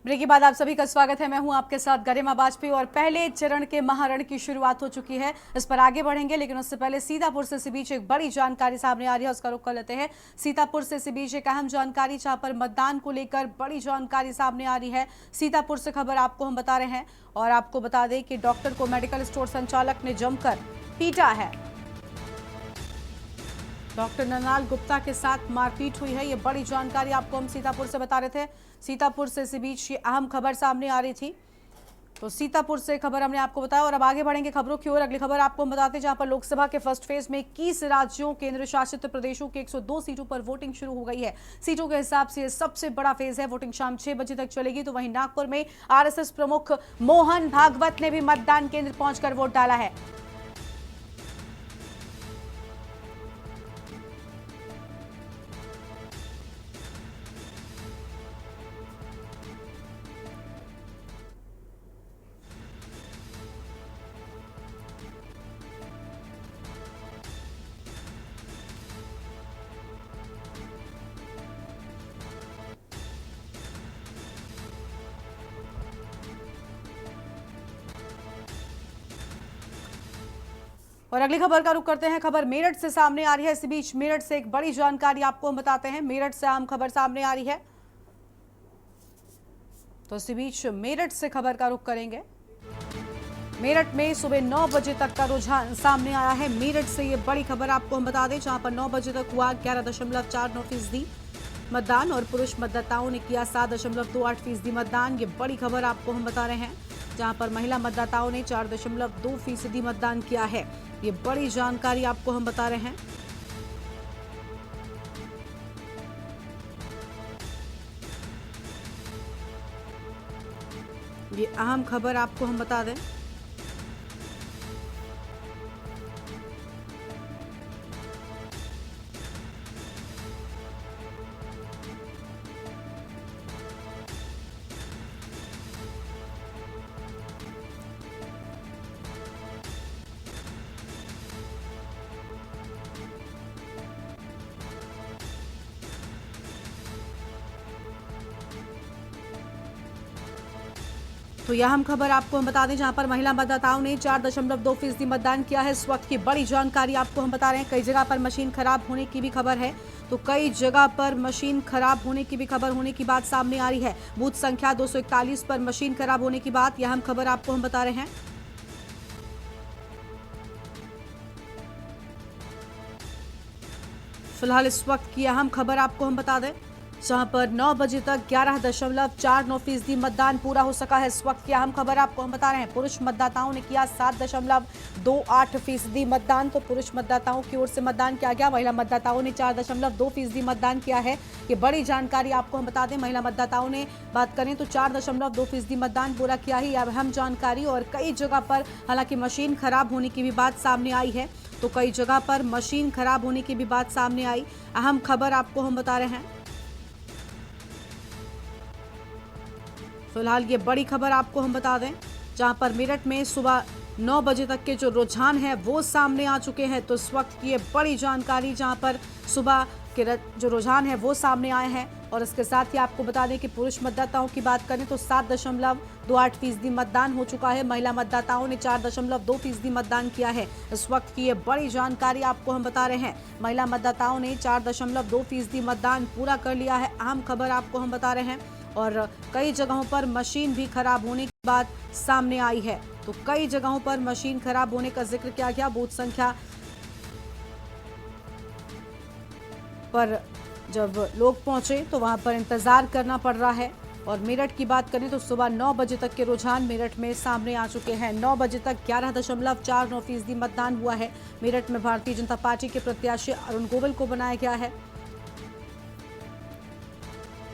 ब्रेक के बाद आप सभी का स्वागत है। मैं हूं आपके साथ गरिमा वाजपेयी और पहले चरण के महारण की शुरुआत हो चुकी है। इस पर आगे बढ़ेंगे, लेकिन उससे पहले सीतापुर से इस बीच एक बड़ी जानकारी सामने आ रही है, उसका रुख कर लेते हैं। सीतापुर से इस बीच एक अहम जानकारी जहां पर मतदान को लेकर बड़ी जानकारी सामने आ रही है। सीतापुर से खबर आपको हम बता रहे हैं और आपको बता दें कि डॉक्टर को मेडिकल स्टोर संचालक ने जमकर पीटा है। डॉक्टर नरनाल गुप्ता के साथ मारपीट हुई है, ये बड़ी जानकारी आपको हम सीतापुर से बता रहे थे। सीतापुर से इस बीच ये अहम खबर सामने आ रही थी तो सीतापुर से खबर हमने आपको बताया और अब आगे बढ़ेंगे खबरों की ओर। अगली खबर आपको हम बताते हैं जहां पर लोकसभा के फर्स्ट फेज में 21 राज्यों केंद्र शासित प्रदेशों की 102 सीटों पर वोटिंग शुरू हो गई है। सीटों के हिसाब से सबसे बड़ा फेज है। वोटिंग शाम 6 बजे तक चलेगी। तो वहीं नागपुर में आरएसएस प्रमुख मोहन भागवत ने भी मतदान केंद्र पहुंचकर वोट डाला है। और अगली खबर का रुख करते हैं। खबर मेरठ से सामने आ रही है। इसी बीच मेरठ से एक बड़ी जानकारी आपको हम बताते हैं। मेरठ से अहम खबर सामने आ रही है। तो इसी बीच मेरठ से खबर का रुख करेंगे। मेरठ में सुबह 9 बजे तक का रुझान सामने आया है। मेरठ से ये बड़ी खबर आपको हम बता दें, जहां पर 9 बजे तक हुआ 11.49% मतदान और पुरुष मतदाताओं ने किया 7.28% मतदान। ये बड़ी खबर आपको हम बता रहे हैं, जहां पर महिला मतदाताओं ने 4.2% मतदान किया है। ये बड़ी जानकारी आपको हम बता रहे हैं। ये अहम खबर आपको हम बता दें। तो यह हम खबर आपको हम बता दें, जहां पर महिला मतदाताओं ने 4.2% मतदान किया है। इस वक्त की बड़ी जानकारी आपको हम बता रहे हैं। कई जगह पर मशीन खराब होने की भी खबर है। तो कई जगह पर मशीन खराब होने की भी खबर होने की बात सामने आ रही है। बूथ संख्या 241 पर मशीन खराब होने की बात, यह हम खबर आपको हम बता रहे हैं। फिलहाल इस वक्त की अहम खबर आपको हम बता दें, जहां पर 9 बजे तक 11.49% मतदान पूरा हो सका है। इस वक्त की अहम खबर आपको हम बता रहे हैं। पुरुष मतदाताओं ने किया 7.28% मतदान। तो पुरुष मतदाताओं की ओर से मतदान किया गया। महिला मतदाताओं ने 4.2% मतदान किया है। ये बड़ी जानकारी आपको हम बता दें। महिला मतदाताओं ने बात करें तो 4.2% मतदान पूरा किया ही अहम जानकारी। और कई जगह पर हालांकि मशीन खराब होने की भी बात सामने आई है। तो कई जगह पर मशीन खराब होने की भी बात सामने आई। अहम खबर आपको हम बता रहे हैं। फिलहाल ये बड़ी खबर आपको हम बता दें, जहां पर मेरठ में सुबह 9 बजे तक के जो रुझान है वो सामने आ चुके हैं। तो इस वक्त की ये बड़ी जानकारी, जहां पर सुबह के जो रुझान है वो सामने आए हैं। और इसके साथ ही आपको बता दें कि पुरुष मतदाताओं की बात करें तो 7.28% मतदान हो चुका है। महिला मतदाताओं ने 4.2% मतदान किया है। इस वक्त की ये बड़ी जानकारी आपको हम बता रहे हैं। महिला मतदाताओं ने 4.2% मतदान पूरा कर लिया है। अहम खबर आपको हम बता रहे हैं। और कई जगहों पर मशीन भी खराब होने की बात सामने आई है। तो कई जगहों पर मशीन खराब होने का जिक्र किया गया। बूथ संख्या पर जब लोग पहुंचे तो वहां पर इंतजार करना पड़ रहा है। और मेरठ की बात करें तो सुबह 9 बजे तक के रुझान मेरठ में सामने आ चुके हैं। 9 बजे तक 11.49% मतदान हुआ है। मेरठ में भारतीय जनता पार्टी के प्रत्याशी अरुण गोविल को बनाया गया है।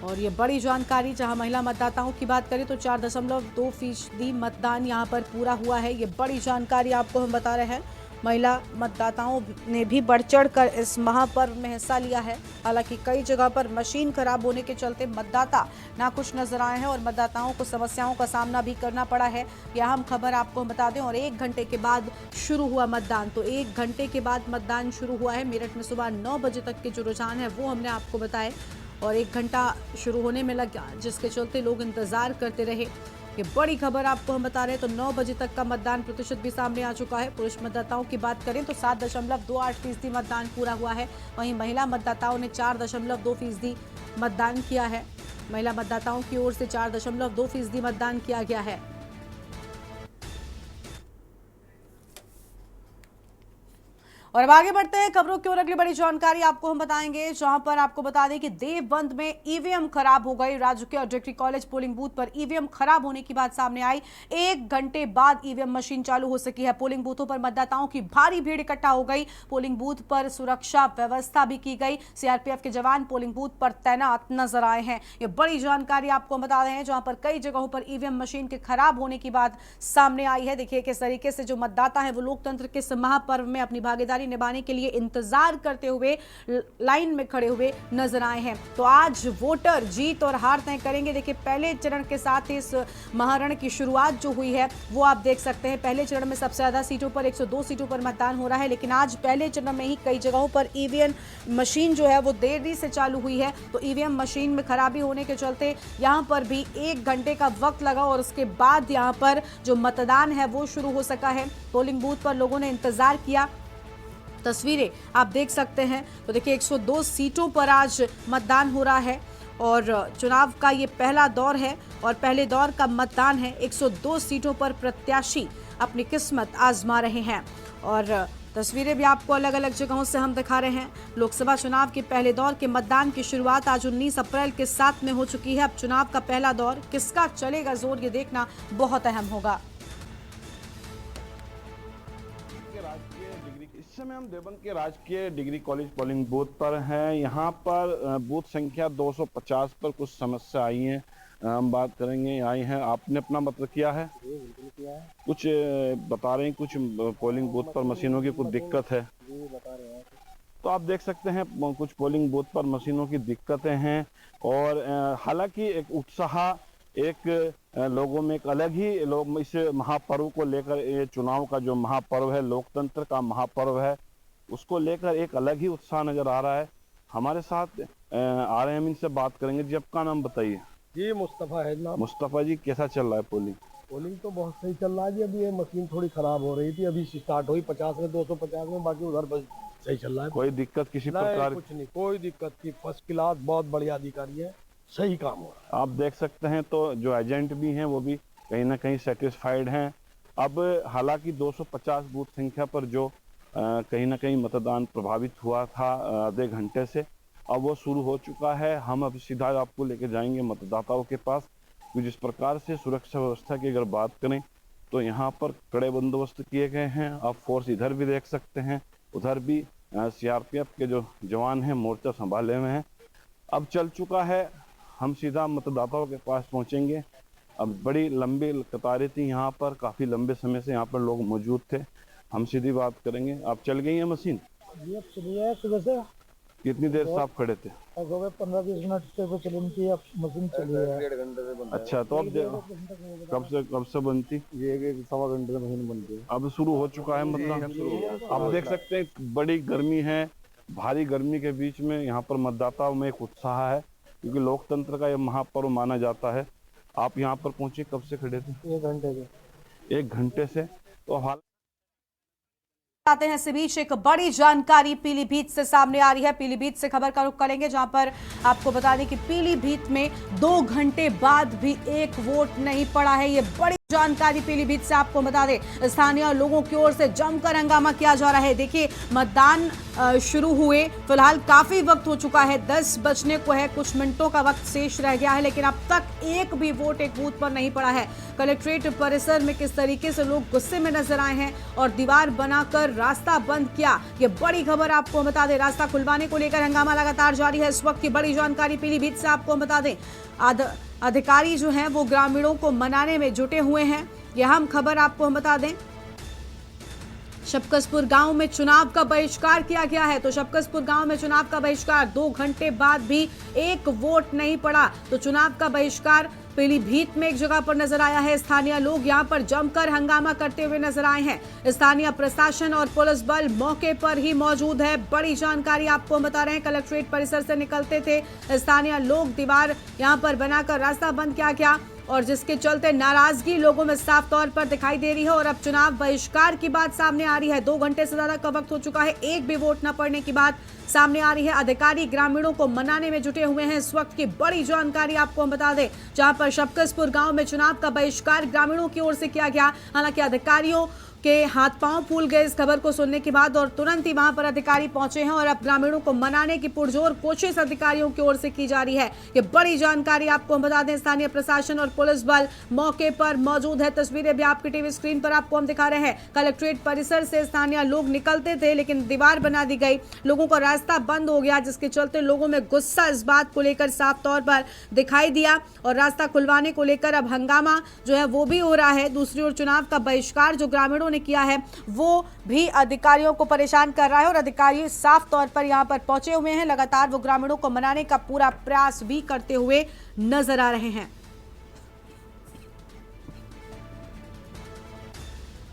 और ये बड़ी जानकारी, जहां महिला मतदाताओं की बात करें तो 4.2% मतदान यहां पर पूरा हुआ है। ये बड़ी जानकारी आपको हम बता रहे हैं। महिला मतदाताओं ने भी बढ़ चढ़ कर इस महापर्व में हिस्सा लिया है। हालांकि कई जगह पर मशीन खराब होने के चलते मतदाता नाखुश नजर आए हैं और मतदाताओं को समस्याओं का सामना भी करना पड़ा है। यह अहम खबर आपको हम बता दें। और 1 घंटे के बाद शुरू हुआ मतदान। तो 1 घंटे के बाद मतदान शुरू हुआ है। मेरठ में सुबह 9 बजे तक के जो रुझान है वो हमने आपको बताए। और 1 घंटा शुरू होने में लग गया, जिसके चलते लोग इंतजार करते रहे। ये बड़ी खबर आपको हम बता रहे हैं। तो 9 बजे तक का मतदान प्रतिशत भी सामने आ चुका है। पुरुष मतदाताओं की बात करें तो 7.28% मतदान पूरा हुआ है। वहीं महिला मतदाताओं ने 4.2% मतदान किया है। महिला मतदाताओं की ओर से 4.2% मतदान किया गया है। और अब आगे बढ़ते हैं खबरों की ओर। अगली बड़ी जानकारी आपको हम बताएंगे, जहां पर आपको बता दें कि देवबंद में ईवीएम खराब हो गई। राजकीय और डिग्री कॉलेज पोलिंग बूथ पर ईवीएम खराब होने की बात सामने आई। 1 घंटे बाद ईवीएम मशीन चालू हो सकी है। पोलिंग बूथों पर मतदाताओं की भारी भीड़ इकट्ठा हो गई। पोलिंग बूथ पर सुरक्षा व्यवस्था भी की गई। सीआरपीएफ के जवान पोलिंग बूथ पर तैनात नजर आए हैं। ये बड़ी जानकारी आपको बता रहे हैं, जहां पर कई जगहों पर ईवीएम मशीन के खराब होने की बात सामने आई है। देखिए किस तरीके से जो मतदाता है वो लोकतंत्र के इस महापर्व में अपनी भागीदारी निभाने के लिए इंतजार करते हुए लाइन में खड़े हुए नजर आए हैं। तो आज वोटर जीत और हार तय करेंगे। देखिए पहले चरण के साथ इस महारण की शुरुआत जो हुई है वो आप देख सकते हैं। पहले चरण में सबसे ज्यादा सीटों पर 102 सीटों पर मतदान हो रहा है, लेकिन आज पहले चरण में ही कई जगहों पर ईवीएम मशीन जो है वो देरी से चालू हुई है। तो ईवीएम मशीन में खराबी होने के चलते यहां पर भी 1 घंटे का वक्त लगा और उसके बाद यहां पर जो मतदान है वो शुरू हो सका है। पोलिंग बूथ पर लोगों ने इंतजार किया। तस्वीरें आप देख सकते हैं। तो देखिए 102 सीटों पर आज मतदान हो रहा है और चुनाव का ये पहला दौर है और पहले दौर का मतदान है। 102 सीटों पर प्रत्याशी अपनी किस्मत आजमा रहे हैं और तस्वीरें भी आपको अलग अलग जगहों से हम दिखा रहे हैं। लोकसभा चुनाव के पहले दौर के मतदान की शुरुआत आज 19 अप्रैल के साथ में हो चुकी है। अब चुनाव का पहला दौर किसका चलेगा जोर, ये देखना बहुत अहम होगा। इस समय हम देवबंद के राजकीय डिग्री कॉलेज पोलिंग बूथ पर हैं। यहाँ पर बूथ संख्या 250 पर कुछ समस्या आई है, हम बात करेंगे। आई हैं, आपने अपना मत किया है? कुछ बता रहे हैं, कुछ पोलिंग बूथ पर मशीनों की कुछ दिक्कत है। तो आप देख सकते हैं कुछ पोलिंग बूथ पर मशीनों की दिक्कतें हैं और हालांकि एक उत्साह, एक लोगों में एक अलग ही लोग इस महापर्व को लेकर, ये चुनाव का जो महापर्व है, लोकतंत्र का महापर्व है, उसको लेकर एक अलग ही उत्साह नजर आ रहा है। हमारे साथ आ रहे हैं, हम इनसे बात करेंगे। जी आपका नाम बताइए। जी मुस्तफ़ा है जनाब। मुस्तफ़ा जी, कैसा चल रहा है पोलिंग? पोलिंग तो बहुत सही चल रहा है जी। अभी ये मशीन थोड़ी खराब हो रही थी, अभी स्टार्ट हुई 50 में 250 में, बाकी उधर बस सही चल रहा है। कोई दिक्कत किसी प्रकार? कुछ नहीं, कोई दिक्कत की, फर्स्ट क्लास, बहुत बढ़िया अधिकारी है, सही काम हो रहा है। आप देख सकते हैं तो जो एजेंट भी हैं वो भी कहीं ना कहीं सेटिस्फाइड हैं। अब हालांकि 250 बूथ संख्या पर जो कहीं ना कहीं मतदान प्रभावित हुआ था आधे घंटे से, अब वो शुरू हो चुका है। हम अब सीधा आपको लेके जाएंगे मतदाताओं के पास। जिस प्रकार से सुरक्षा व्यवस्था की अगर बात करें तो यहाँ पर कड़े बंदोबस्त किए गए हैं। आप फोर्स इधर भी देख सकते हैं, उधर भी सीआरपीएफ के जो जवान हैं मोर्चा संभाले हुए हैं। अब चल चुका है, हम सीधा मतदाताओं के पास पहुंचेंगे। अब बड़ी लंबी कतारें थी यहाँ पर, काफ़ी लंबे समय से यहाँ पर लोग मौजूद थे। हम सीधी बात करेंगे। आप चल गई है मशीन? जी अब चली है सुबह से। कितनी देर से आप खड़े थे? 15-20 मिनट से वो चली थी, अब मशीन चली है। अच्छा, तो अब कब से बनती? ये 1.25 घंटे से मशीन बनती है। अब शुरू हो चुका है मतलब? आप देख सकते हैं बड़ी गर्मी है, भारी गर्मी के बीच में यहाँ पर मतदाताओं में एक उत्साह है, क्योंकि लोकतंत्र का यह महापर्व माना जाता है। आप यहाँ पर पहुंचे, कब से खड़े थे? 1 घंटे से। 1 घंटे से। तो हाल आते हैं इसी बीच एक बड़ी जानकारी पीलीभीत से सामने आ रही है। पीलीभीत से खबर का रुख करेंगे, जहां पर आपको बता दें कि पीलीभीत में 2 घंटे बाद भी 1 वोट नहीं पड़ा है। ये बड़ी जानकारी पीलीभीत से आपको बता दें। स्थानीय लोगों की ओर से जमकर हंगामा किया जा रहा है। देखिए मतदान शुरू हुए फिलहाल काफी वक्त हो चुका है, 10 बजने को है, कुछ मिनटों का वक्त शेष रह गया है, लेकिन अब तक एक भी वोट एक बूथ पर नहीं पड़ा है। कलेक्ट्रेट परिसर में किस तरीके से लोग गुस्से में नजर आए हैं और दीवार बनाकर रास्ता बंद किया, ये बड़ी खबर आपको बता दें। रास्ता खुलवाने को लेकर हंगामा लगातार जारी है। इस वक्त की बड़ी जानकारी पीलीभीत से आपको बता दें। अधिकारी जो हैं वो ग्रामीणों को मनाने में जुटे हुए हैं। यह हम खबर आपको हम बता दें। शपकसपुर गांव में चुनाव का बहिष्कार किया गया है। तो शपकसपुर गांव में चुनाव का बहिष्कार, 2 घंटे बाद भी 1 वोट नहीं पड़ा। तो चुनाव का बहिष्कार पीलीभीत में एक जगह पर नजर आया है। स्थानीय लोग यहां पर जमकर हंगामा करते हुए नजर आए हैं। स्थानीय प्रशासन और पुलिस बल मौके पर ही मौजूद है। बड़ी जानकारी आपको बता रहे हैं। कलेक्ट्रेट परिसर से निकलते थे स्थानीय लोग, दीवार यहां पर बनाकर रास्ता बंद किया गया और जिसके चलते नाराजगी लोगों में साफ तौर पर दिखाई दे रही है। और अब चुनाव बहिष्कार की बात सामने आ रही है। 2 घंटे से ज्यादा का वक्त हो चुका है, एक भी वोट न पड़ने की बात सामने आ रही है। अधिकारी ग्रामीणों को मनाने में जुटे हुए हैं। इस वक्त की बड़ी जानकारी आपको हम बता दें, जहां पर शपकसपुर गांव में चुनाव का बहिष्कार ग्रामीणों की ओर से किया गया। हालांकि अधिकारियों के हाथ पांव फूल गए इस खबर को सुनने के बाद, और तुरंत ही वहां पर अधिकारी पहुंचे हैं और अब ग्रामीणों को मनाने की पुरजोर कोशिश अधिकारियों की ओर से की जा रही है। ये बड़ी जानकारी आपको हम बता दें, स्थानीय प्रशासन और पुलिस बल मौके पर मौजूद है। तस्वीरें भी आपकी टीवी स्क्रीन पर आपको हम दिखा रहे हैं। कलेक्ट्रेट परिसर से स्थानीय लोग निकलते थे, लेकिन दीवार बना दी गई, लोगों का रास्ता बंद हो गया, जिसके चलते लोगों में गुस्सा इस बात को लेकर साफ तौर पर दिखाई दिया और रास्ता खुलवाने को लेकर अब हंगामा जो है वो भी हो रहा है। दूसरी ओर चुनाव का बहिष्कार जो ग्रामीणों ने किया है वो भी अधिकारियों को परेशान कर रहा है और अधिकारी साफ तौर पर यहां पर पहुंचे हुए हैं। लगातार वो ग्रामीणों को मनाने का पूरा प्रयास भी करते हुए नजर आ रहे हैं।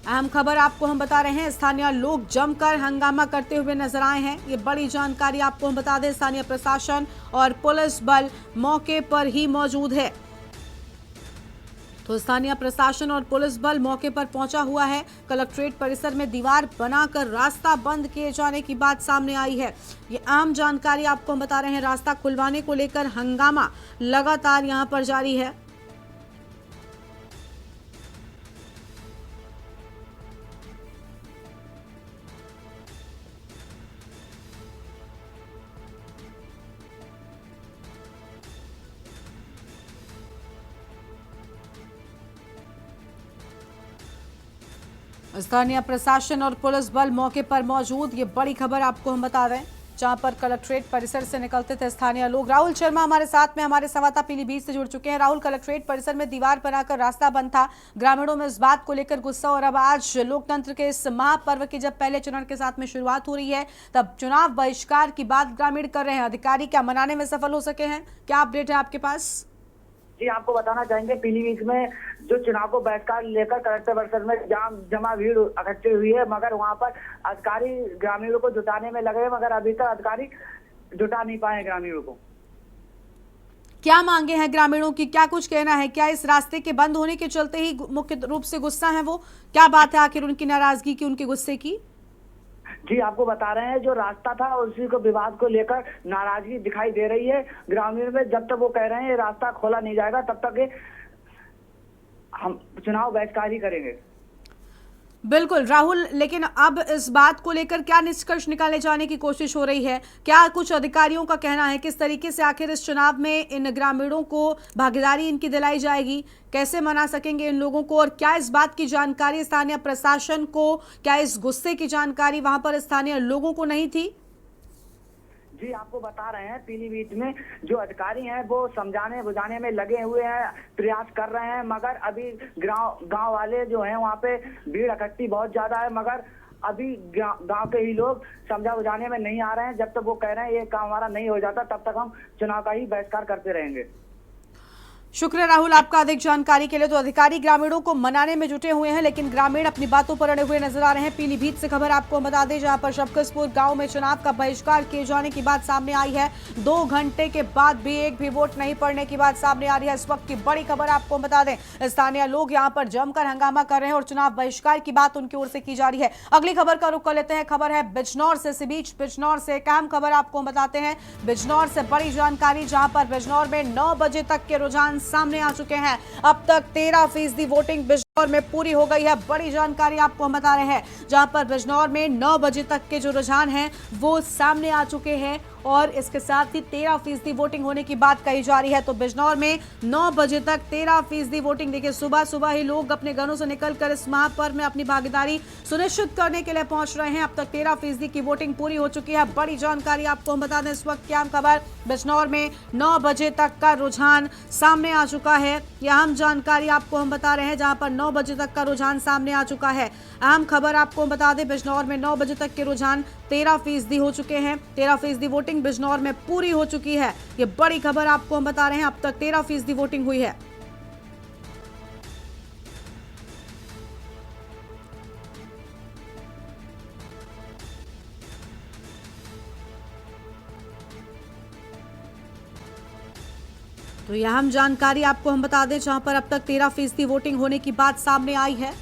अहम खबर आपको हम बता रहे हैं, स्थानीय लोग जमकर हंगामा करते हुए नजर आए हैं। ये बड़ी जानकारी आपको हम बता दें, स्थानीय प्रशासन और पुलिस बल मौके पर ही मौजूद है। तो स्थानीय प्रशासन और पुलिस बल मौके पर पहुंचा हुआ है। कलेक्ट्रेट परिसर में दीवार बनाकर रास्ता बंद किए जाने की बात सामने आई है। ये आम जानकारी आपको हम बता रहे हैं। रास्ता खुलवाने को लेकर हंगामा लगातार यहां पर जारी है। स्थानीय प्रशासन और पुलिस बल मौके पर मौजूद। ये बड़ी खबर आपको हम बता रहे हैं, जहां पर कलेक्ट्रेट परिसर से निकलते थे स्थानीय लोग। राहुल शर्मा हमारे साथ में, हमारे संवाददाता पीलीभीत से जुड़ चुके हैं। राहुल, कलेक्ट्रेट परिसर में दीवार बनाकर रास्ता बंद था, ग्रामीणों में इस बात को लेकर गुस्सा, और अब आज लोकतंत्र के इस महापर्व की जब पहले चरण के साथ में शुरुआत हो रही है, तब चुनाव बहिष्कार की बात ग्रामीण कर रहे हैं। अधिकारी क्या मनाने में सफल हो सके हैं? क्या अपडेट है आपके पास? जी, आपको बताना चाहेंगे पीलीभीत में जो चुनाव को बहिष्कार लेकर कलेक्टर परिसर में जमा भीड़ इकट्ठी हुई है, मगर वहां पर अधिकारी ग्रामीणों को जुटाने में लगे हैं, मगर अभी तक अधिकारी जुटा नहीं पाए ग्रामीणों को। क्या मांगे हैं ग्रामीणों की, क्या कुछ कहना है? क्या इस रास्ते के बंद होने के चलते ही मुख्य रूप से गुस्सा है वो? क्या बात है आखिर उनकी नाराजगी की, उनके गुस्से की? जी, आपको बता रहे हैं, जो रास्ता था उसी को विवाद को लेकर नाराजगी दिखाई दे रही है ग्रामीण में। जब तक वो कह रहे हैं ये रास्ता खोला नहीं जाएगा, तब तक हम चुनाव बहिष्कार ही करेंगे। बिल्कुल राहुल, लेकिन अब इस बात को लेकर क्या निष्कर्ष निकाले जाने की कोशिश हो रही है? क्या कुछ अधिकारियों का कहना है किस तरीके से आखिर इस चुनाव में इन ग्रामीणों को भागीदारी इनकी दिलाई जाएगी? कैसे मना सकेंगे इन लोगों को? और क्या इस बात की जानकारी स्थानीय प्रशासन को, क्या इस गुस्से की जानकारी वहां पर स्थानीय लोगों को नहीं थी? जी, आपको बता रहे हैं, पीलीभीत में जो अधिकारी हैं वो समझाने बुझाने में लगे हुए हैं, प्रयास कर रहे हैं, मगर अभी गांव वाले जो हैं वहाँ पे भीड़ इकट्ठी बहुत ज्यादा है, मगर अभी गांव के ही लोग समझा बुझाने में नहीं आ रहे हैं। जब तक वो कह रहे हैं ये काम हमारा नहीं हो जाता, तब तक हम चुनाव का ही बहिष्कार करते रहेंगे। शुक्रिया राहुल आपका अधिक जानकारी के लिए। तो अधिकारी ग्रामीणों को मनाने में जुटे हुए हैं, लेकिन ग्रामीण अपनी बातों पर अड़े हुए नजर आ रहे हैं। पीलीभीत से खबर आपको बता दें, जहां पर शबकसपुर गांव में चुनाव का बहिष्कार किए जाने की बात सामने आई है। 2 घंटे के बाद भी एक भी वोट नहीं पड़ने की बात सामने आ रही है। इस वक्त की बड़ी खबर आपको बता दें, स्थानीय लोग यहां पर जमकर हंगामा कर रहे हैं और चुनाव बहिष्कार की बात उनकी ओर से की जा रही है। अगली खबर का रुख कर लेते हैं। खबर है बिजनौर से। इसी बीच बिजनौर से एक अहम खबर आपको बताते हैं। बिजनौर से बड़ी जानकारी, जहां पर बिजनौर में 9 बजे तक के रुझान सामने आ चुके हैं। अब तक 13% वोटिंग बिजनौर में पूरी हो गई है। बड़ी जानकारी आपको हम बता रहे हैं, जहां पर बिजनौर में 9 बजे तक के जो रुझान हैं वो सामने आ चुके हैं और इसके साथ ही 13% वोटिंग होने की बात कही जा रही है। तो बिजनौर में 9 बजे तक 13% वोटिंग। देखिए, सुबह सुबह ही लोग अपने घरों से निकलकर इस महापर्व में अपनी भागीदारी सुनिश्चित करने के लिए पहुंच रहे हैं। अब तक 13% की वोटिंग पूरी हो चुकी है। बड़ी जानकारी आपको हम बता दें, इस वक्त की अहम खबर, बिजनौर में 9 बजे तक का रुझान सामने आ चुका है। यह अहम जानकारी आपको हम बता रहे हैं, जहां पर 9 बजे तक का रुझान सामने आ चुका है। अहम खबर आपको बता दें, बिजनौर में 9 बजे तक के रुझान 13% हो चुके हैं। 13% वोटिंग बिजनौर में पूरी हो चुकी है। ये बड़ी खबर आपको हम बता रहे हैं, अब तक 13% वोटिंग हुई है। तो यह अहम जानकारी आपको हम बता दें, जहां पर अब तक 13% वोटिंग होने की बात सामने आई है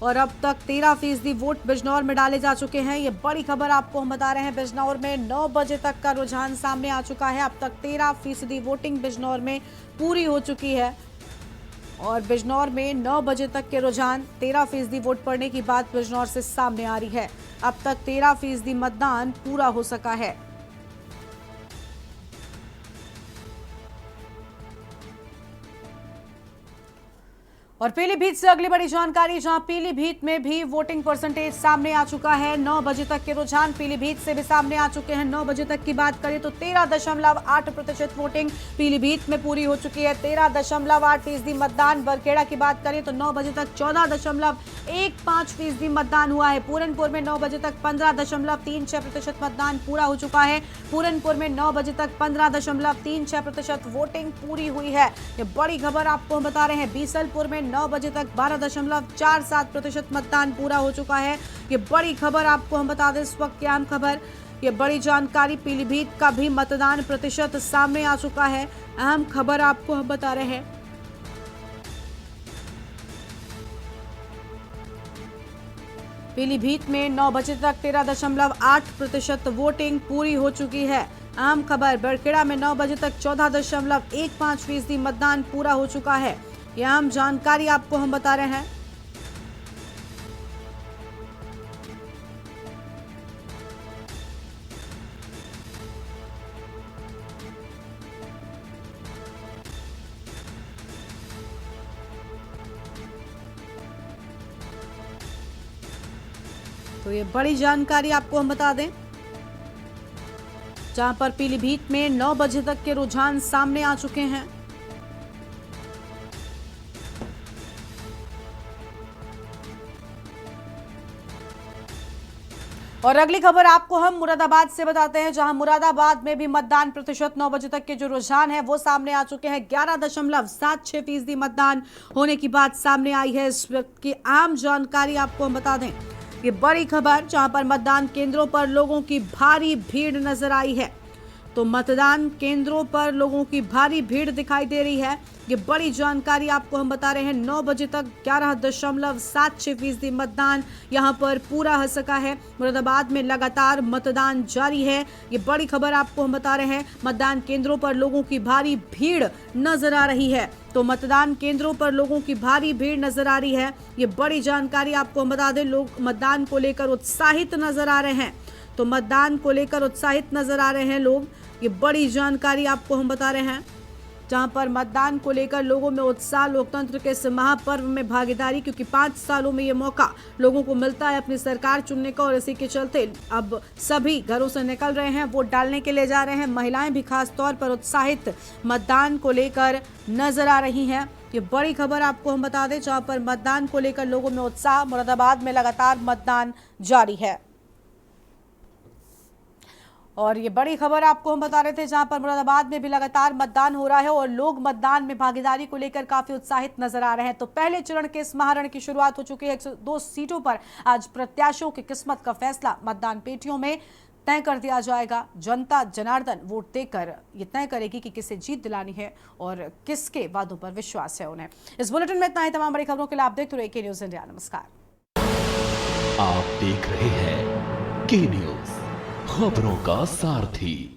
और अब तक 13% वोट बिजनौर में डाले जा चुके हैं। ये बड़ी खबर आपको हम बता रहे हैं। बिजनौर में 9 बजे तक का रुझान सामने आ चुका है। अब तक 13% वोटिंग बिजनौर में पूरी हो चुकी है और बिजनौर में 9 बजे तक के रुझान 13% वोट पड़ने की बात बिजनौर से सामने आ रही है। अब तक 13% मतदान पूरा हो सका है। और पीलीभीत से अगली बड़ी जानकारी, जहां पीलीभीत में भी वोटिंग परसेंटेज सामने आ चुका है। 9 बजे तक के रुझान पीलीभीत से भी सामने आ चुके हैं। 9 बजे तक की बात करें तो 13.8% वोटिंग पीलीभीत में पूरी हो चुकी है। 13.8% मतदान। बरखेड़ा की बात करें तो 9 बजे तक 14.15% मतदान हुआ है। पूरनपुर में 9 बजे तक 15.36% मतदान पूरा हो चुका है। पूरनपुर में 9 बजे तक 15.36% वोटिंग पूरी हुई है। ये बड़ी खबर आपको हम बता रहे हैं। बीसलपुर में 9 बजे तक 12.47% मतदान पूरा हो चुका है। ये बड़ी खबर आपको हम बता दें, इस वक्त की अहम खबर, ये बड़ी जानकारी। पीलीभीत का भी मतदान प्रतिशत सामने आ चुका है। अहम खबर आपको हम बता रहे हैं। पीलीभीत में 9 बजे तक 13.8% वोटिंग पूरी हो चुकी है। अहम खबर, बरखेड़ा में 9 बजे तक 14.15% मतदान पूरा हो चुका है। यह अहम जानकारी आपको हम बता रहे हैं। तो ये बड़ी जानकारी आपको हम बता दें, जहां पर पीलीभीत में 9 बजे तक के रुझान सामने आ चुके हैं। और अगली खबर आपको हम मुरादाबाद से बताते हैं, जहां मुरादाबाद में भी मतदान प्रतिशत 9 बजे तक के जो रुझान है वो सामने आ चुके हैं। 11.76% मतदान होने की बात सामने आई है। इस वक्त की आम जानकारी आपको हम बता दें, ये बड़ी खबर, जहां पर मतदान केंद्रों पर लोगों की भारी भीड़ नजर आई है। तो मतदान केंद्रों पर लोगों की भारी भीड़ दिखाई दे रही है। ये बड़ी जानकारी आपको हम बता रहे हैं। 9 बजे तक 11.76% मतदान यहां पर पूरा हो सका है। मुरादाबाद में लगातार मतदान जारी है। ये बड़ी खबर आपको हम बता रहे हैं। मतदान केंद्रों पर लोगों की भारी भीड़ नजर आ रही है। तो मतदान केंद्रों पर लोगों की भारी भीड़ नजर आ रही है। ये बड़ी जानकारी आपको हम बता दें। लोग मतदान को लेकर उत्साहित नजर आ रहे हैं। तो मतदान को लेकर उत्साहित नजर आ रहे हैं लोग। ये बड़ी जानकारी आपको हम बता रहे हैं, जहां पर मतदान को लेकर लोगों में उत्साह। लोकतंत्र के इस महापर्व में भागीदारी, क्योंकि 5 सालों में ये मौका लोगों को मिलता है अपनी सरकार चुनने का, और इसी के चलते अब सभी घरों से निकल रहे हैं, वोट डालने के लिए जा रहे हैं। महिलाएं भी खास तौर पर उत्साहित मतदान को लेकर नजर आ रही हैं। ये बड़ी खबर आपको हम बता दें, जहां पर मतदान को लेकर लोगों में उत्साह। मुरादाबाद में लगातार मतदान जारी है। और ये बड़ी खबर आपको हम बता रहे थे, जहां पर मुरादाबाद में भी लगातार मतदान हो रहा है और लोग मतदान में भागीदारी को लेकर काफी उत्साहित नजर आ रहे हैं। तो पहले चरण के इस महारण की शुरुआत हो चुकी है। 102 सीटों पर आज प्रत्याशियों की किस्मत का फैसला मतदान पेटियों में तय कर दिया जाएगा। जनता जनार्दन वोट देकर ये तय करेगी कि किसे जीत दिलानी है और किसके वादों पर विश्वास है उन्हें। इस बुलेटिन में इतना ही। तमाम बड़ी खबरों के लिए आप देखते रहिए के न्यूज इंडिया। नमस्कार। आप देख रहे हैं के न्यूज, खबरों का सारथी।